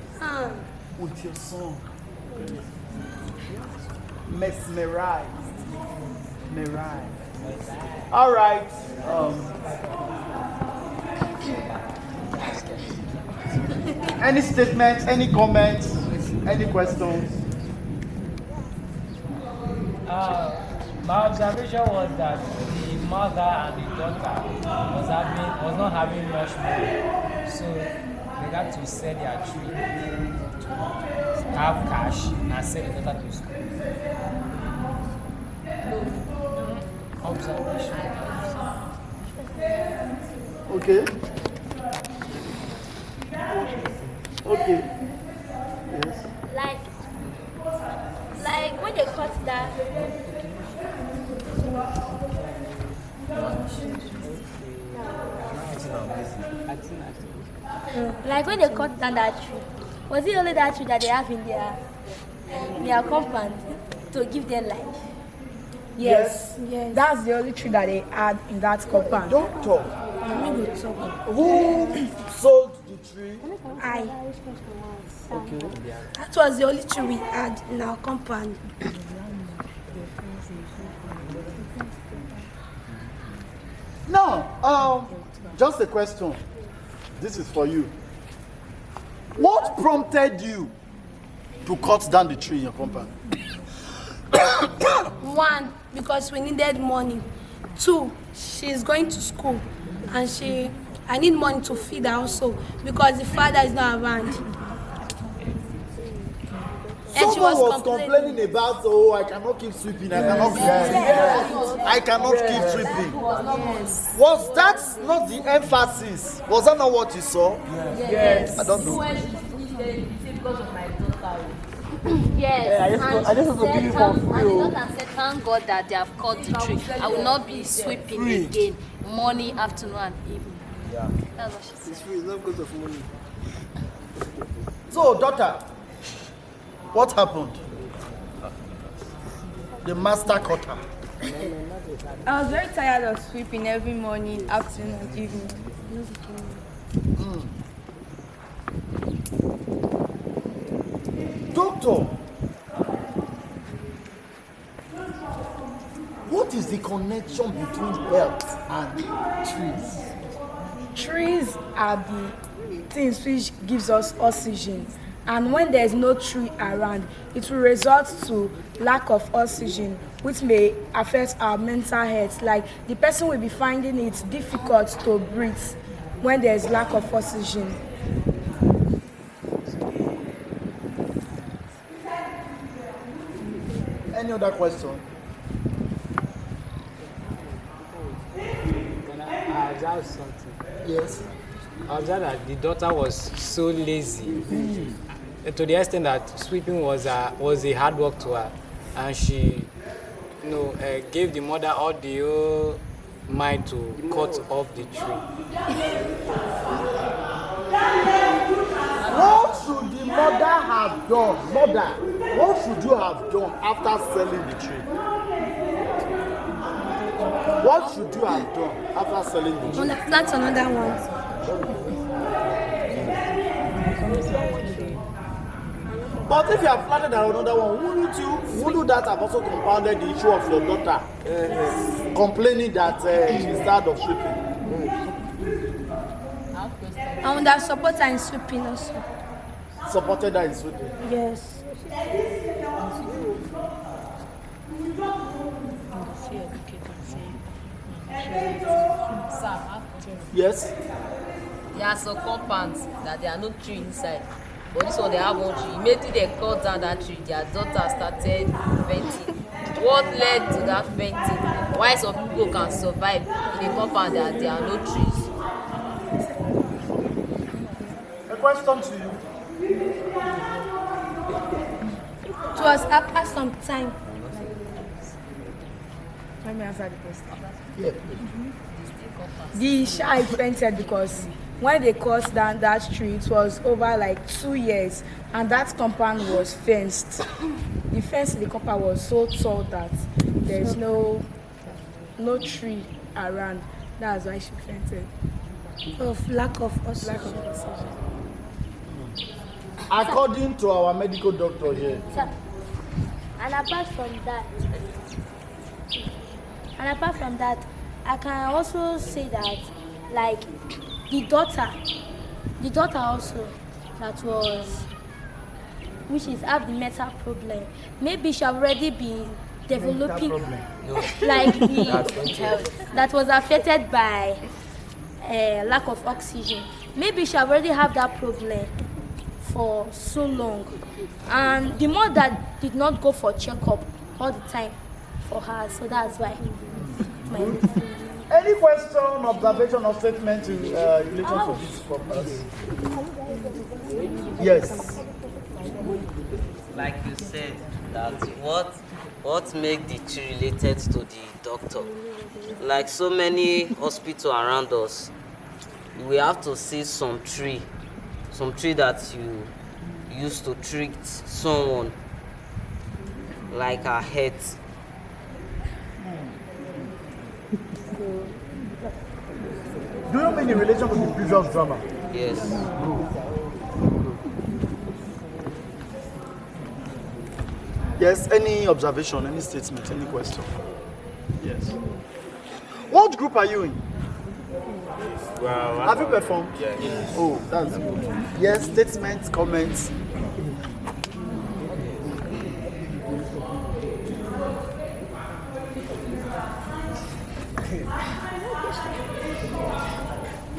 with your song. Mesmerized. All right. Any statements, any comments, any questions? My observation was that the mother and the daughter was not having much money, so they got to sell their tree to have cash and send the daughter to school. Observation. Okay. Okay. Yes. Like when they cut that. Like when they cut down that tree, was it only that tree that they have in their compound to give them life? Yes. That's the only tree that they had in that compound. Don't talk. Who sold the tree? I. Okay. That was the only tree we had in our compound. Now, just a question. This is for you. What prompted you to cut down the tree in your compound? 1, because we needed money. 2, she's going to school and I need money to feed her also because the father is not around. Someone was complaining about, oh, I cannot keep sweeping, I cannot keep sweeping. Was that not the emphasis? Was that not what you saw? Yes. I don't know. Because of my daughter. Yes. I just want to give you for free. And the daughter said, thank God that they have cut the tree. I will not be sweeping again. Morning, afternoon, and evening. Yeah. That's what she said. It's free, it's not because of money. So, daughter, what happened? The master cutter. I was very tired of sweeping every morning, afternoon, and evening. Doctor, what is the connection between health and trees? Trees are the things which gives us oxygen, and when there is no tree around, it will result to lack of oxygen, which may affect our mental health. Like the person will be finding it difficult to breathe when there is lack of oxygen. Any other question? I observed something. Yes. I observed that the daughter was so lazy to the extent that sweeping was a hard work to her, and she, gave the mother all the whole mind to cut off the tree. What should the mother have done? Mother, what should you have done after selling the tree? What should you have done after selling the tree? That's another one. But if you have planted another one, wouldn't that have also compounded the issue of your daughter complaining that she's tired of sweeping? I would have supported her in sweeping also. Supported her in sweeping? Yes. Yes? there are some compounds that there are no tree inside, but this one they have one tree. Immediately they cut down that tree, their daughter started fainting. What led to that fainting? Why some people can survive in a compound that there are no trees? A question to you. It was after some time. Let me answer the question. Yeah. The child fainted because when they cut down that tree, it was over like 2 years, and that compound was fenced. The fence in the compound was so tall that there's no tree around. That's why she fainted. Of lack of oxygen. Lack of oxygen. According to our medical doctor here. Sir, and apart from that, I can also say that, like, the daughter also that was, which is have the mental problem. Maybe she already been developing, like that was affected by lack of oxygen. Maybe she already have that problem for so long, and the mother did not go for checkup all the time for her, so that's why. Any question, observation, or statement in relation to this from us? Yes. Like you said, that what make the tree related to the doctor? Like so many hospitals around us, we have to see some tree that you used to treat someone, like a head. Do you mean in relation to the previous drama? Yes. Yes, any observation, any statement, any question? Yes. What group are you in? Well, have you performed? Yes. Oh, that's good. Yes, statements, comments.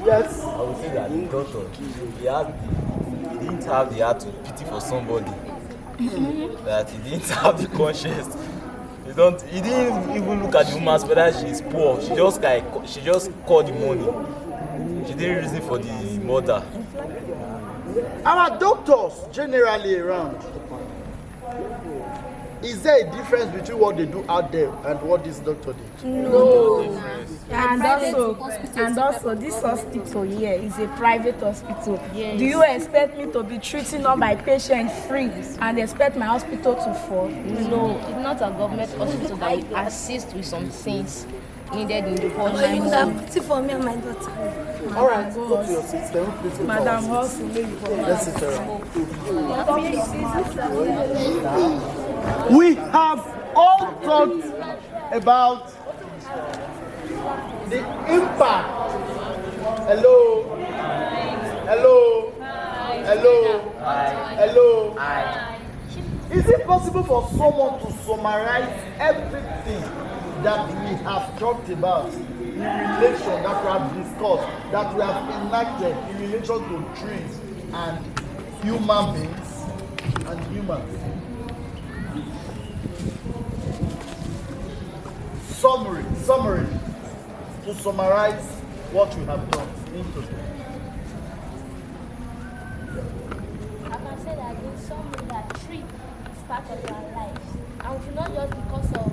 Yes. I would say that the doctor, he didn't have the heart to pity for somebody. That he didn't have the conscience. He didn't even look at the woman whether she's poor. She just called the money. She didn't reason for the mother. Our doctors generally around, is there a difference between what they do out there and what this doctor did? No. And also this hospital here is a private hospital. Yes. Do you expect me to be treating all my patients free and expect my hospital to fall? No, it's not a government hospital that will assist with some things needed in the You would have put it for me and my daughter. All right, go to your seat. Then we please go Madam to our seat. House, Let's sit around. We have all talked about the impact. Hello. Is it possible for someone to summarize everything that we have talked about in relation, that we have discussed, that we have enacted in relation to trees and human beings and humans? Summary, to summarize what we have done into I can say that in some way that tree is part of our lives, and we should not just because of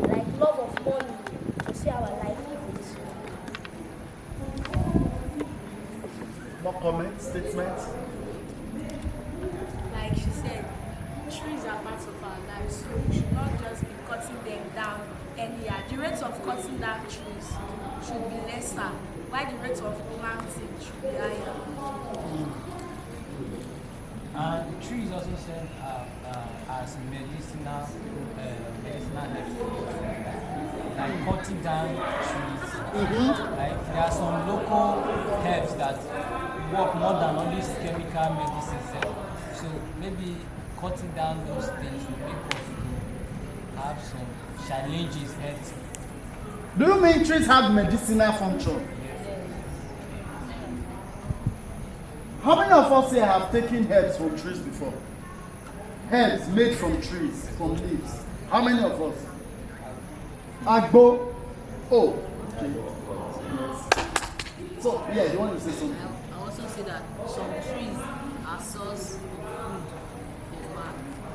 like love of money to see our life in this. more comments, statements. like she said, trees are part of our lives, so we should not just be cutting them down anyhow. The rate of cutting down trees should be lesser, while the rate of planting should be higher. And trees also serve as medicinal herbs. Like cutting down trees. Like there are some local herbs that work more than all these chemical medicines. So maybe cutting down those things will make us have some challenges. Do you mean trees have medicinal function? How many of us here have taken herbs from trees before? Herbs made from trees, from leaves. How many of us? Agbo. Oh. Okay. Yes. So, yeah, you want to say something? I also say that some trees are source of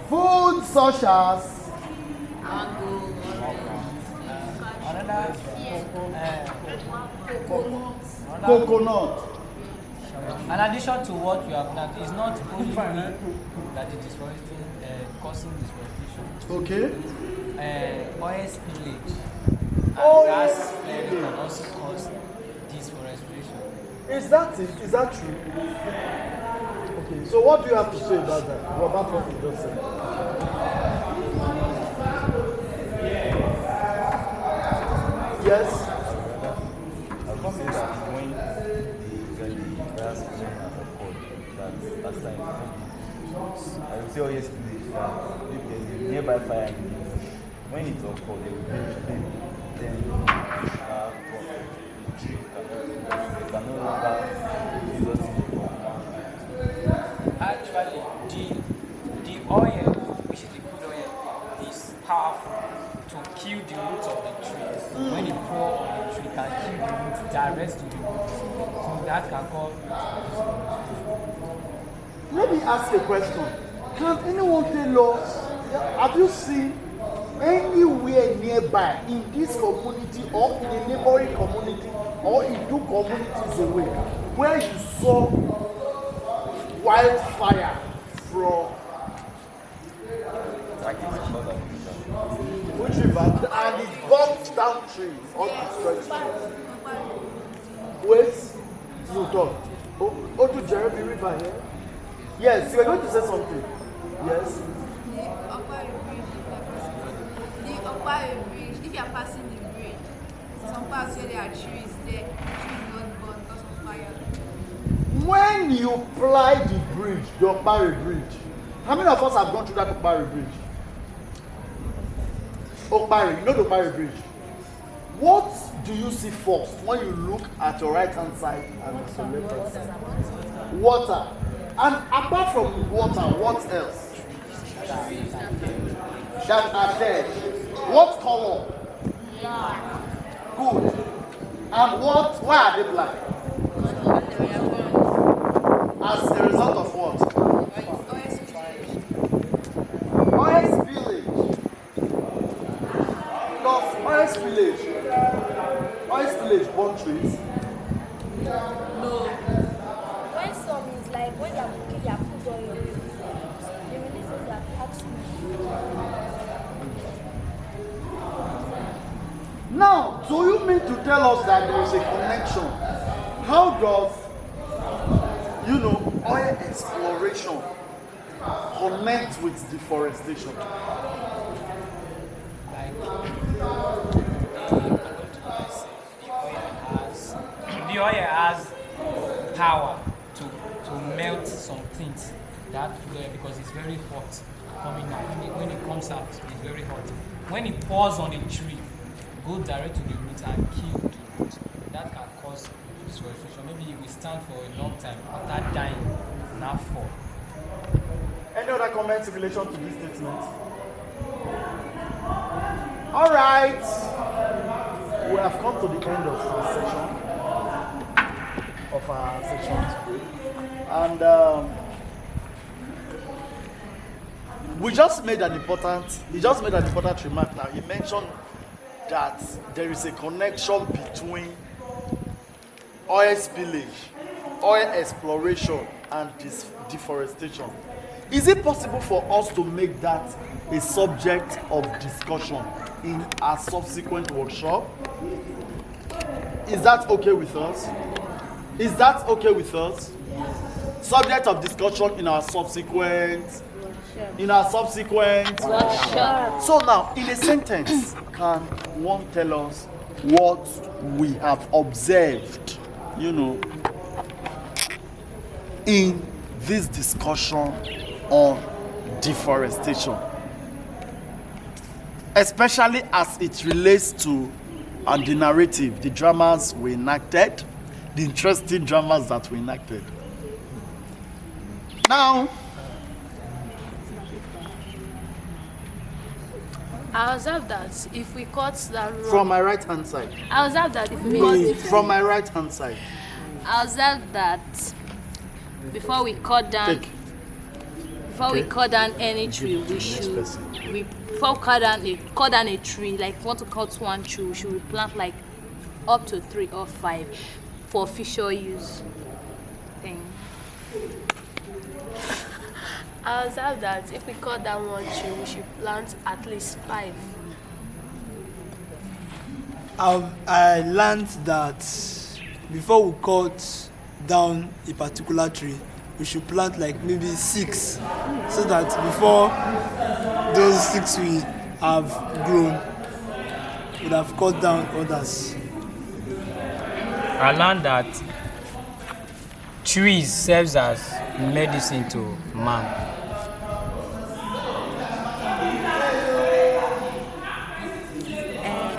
food such as mango, coconut. In addition to what you have done, it's not only we that is deforesting, causing deforestation. Okay. Oil spillage and gas flaring can also cause deforestation. Is that it? Is that true? Okay. So what do you have to say about that? What about what you just said? Yes. I would say that when the gas flame has occurred, that last time, I would say always believe that if there's a nearby fire in the bush, when it's occurred, they will then the tree can no longer result in the Actually, the oil, which is the crude oil, is powerful to kill the roots of the tree. When it pour on the tree, it can kill the roots direct to the roots. So that can cause. Let me ask a question. Can anyone tell us, have you seen anywhere nearby in this community or in a neighboring community or in two communities away where you saw wildfire from which river and it burnt down trees or destroyed trees? Wait, you talk. Otughievwen River here? Yes, you are going to say something. Yes. The Otughievwen Bridge, if you are passing the bridge, some parts where there are trees there, trees not burn because of fire. When you ply the bridge, the Otughievwen Bridge, how many of us have gone through that Otughievwen Bridge? Otughievwen, you know the Otughievwen Bridge. What do you see first when you look at your right hand side and your left hand side? Water. And apart from water, what else? That are dead. What color? Good. And what? Why are they black? As a result of what? Oil spillage. Does oil spillage burn trees? No. When some is like when they are cooking their food oil, they release their toxins. Now, do you mean to tell us that there is a connection? How does, oil exploration connect with deforestation? The oil has power to melt some things that because it's very hot coming out. When it comes out, it's very hot. When it pours on the tree, go direct to the root and kill the root. That can cause deforestation. Maybe it will stand for a long time after dying, now fall. Any other comments in relation to this statement? All right. We have come to the end of our session today. And he just made an important remark now. He mentioned that there is a connection between oil spillage, oil exploration, and deforestation. Is it possible for us to make that a subject of discussion in our subsequent workshop? Is that okay with us? Subject of discussion in our subsequent workshop. So now, in a sentence, can one tell us what we have observed, in this discussion on deforestation, especially as it relates to the narrative, the dramas we enacted, the interesting dramas that we enacted? Now, I observe that if we cut that road. from my right hand side. I observe that if we Me, from my right hand side. I observe that before we cut down, we cut down any tree, we should before we cut down a tree, like want to cut one tree, we should plant like up to 3 or 5 for future use. Thing. I observe that if we cut down one tree, we should plant at least 5. I learned that before we cut down a particular tree, we should plant like maybe 6, so that before those 6 we have grown, we would have cut down others. I learned that trees serves as medicine to man.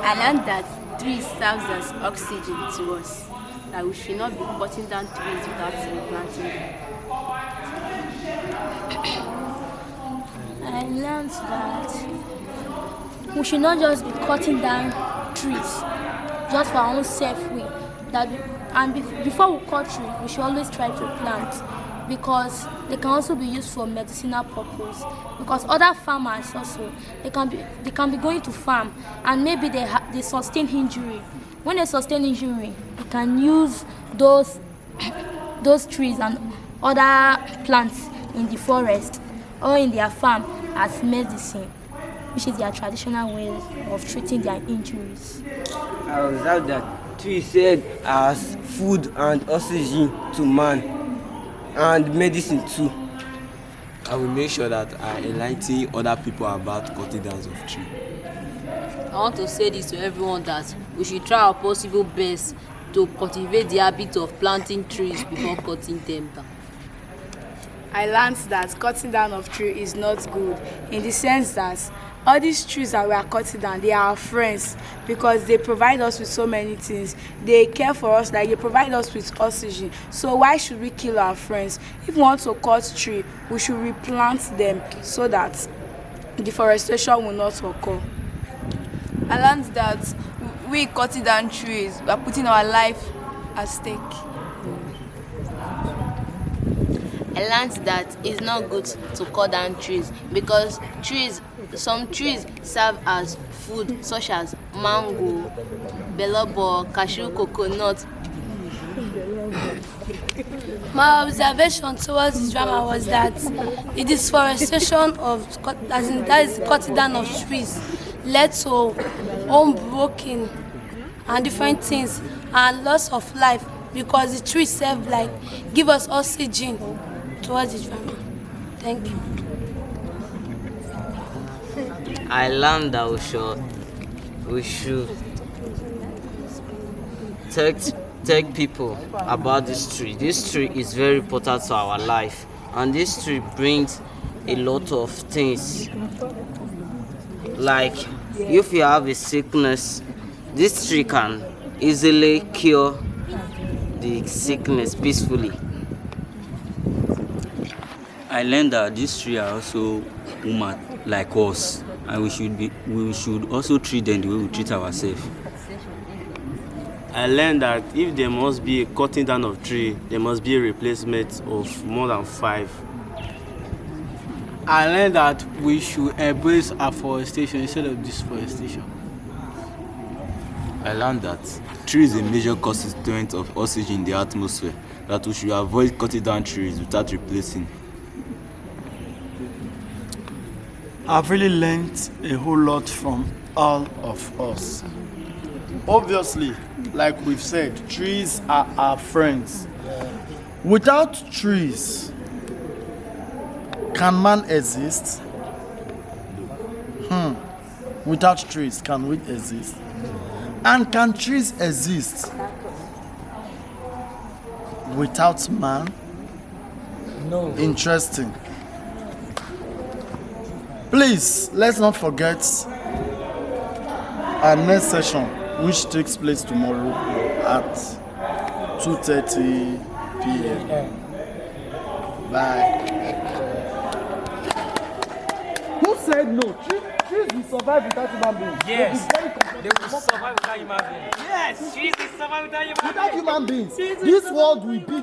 I learned that trees serves as oxygen to us. That we should not be cutting down trees without replanting them. I learned that we should not just be cutting down trees just for our own self-will. Before we cut trees, we should always try to plant, because they can also be used for medicinal purpose. Because other farmers also, they can be going to farm and maybe they sustain injury. When they sustain injury, they can use those trees and other plants in the forest or in their farm as medicine, which is their traditional way of treating their injuries. I observed that trees serve as food and oxygen to man, and medicine too. I will make sure that I enlighten other people about cutting down of trees. I want to say this to everyone, that we should try our possible best to cultivate the habit of planting trees before cutting them down. I learned that cutting down of tree is not good, in the sense that all these trees that we are cutting down, they are our friends, because they provide us with so many things. They care for us, like they provide us with oxygen. So why should we kill our friends? If we want to cut tree, we should replant them so that deforestation will not occur. I learned that we cutting down trees, we are putting our life at stake. I learned that it's not good to cut down trees, because some trees serve as food, such as mango, belobo, cashew, coconut. My observation towards this drama was that the deforestation that is cutting down of trees led to home broken and different things and loss of life, because the trees serve give us oxygen towards this drama. Thank you. I learned that we should tell people about this tree. This tree is very important to our life, and this tree brings a lot of things. Like if you have a sickness, this tree can easily cure the sickness peacefully. I learned that these trees are also human like us, and we should also treat them the way we treat ourselves. I learned that if there must be a cutting down of tree, there must be a replacement of more than 5. I learned that we should embrace afforestation instead of deforestation. I learned that tree is a major constituent of oxygen in the atmosphere, that we should avoid cutting down trees without replacing. I've really learned a whole lot from all of us. Obviously, like we've said, trees are our friends. Without trees, can man exist? Without trees, can we exist? And can trees exist without man? No. Interesting. Please, let's not forget our next session, which takes place tomorrow at 2:30 p.m. Bye. said no. Trees will survive without human beings. Yes. They will survive without human beings. Yes. Trees will survive without human beings. Without human beings, this world will be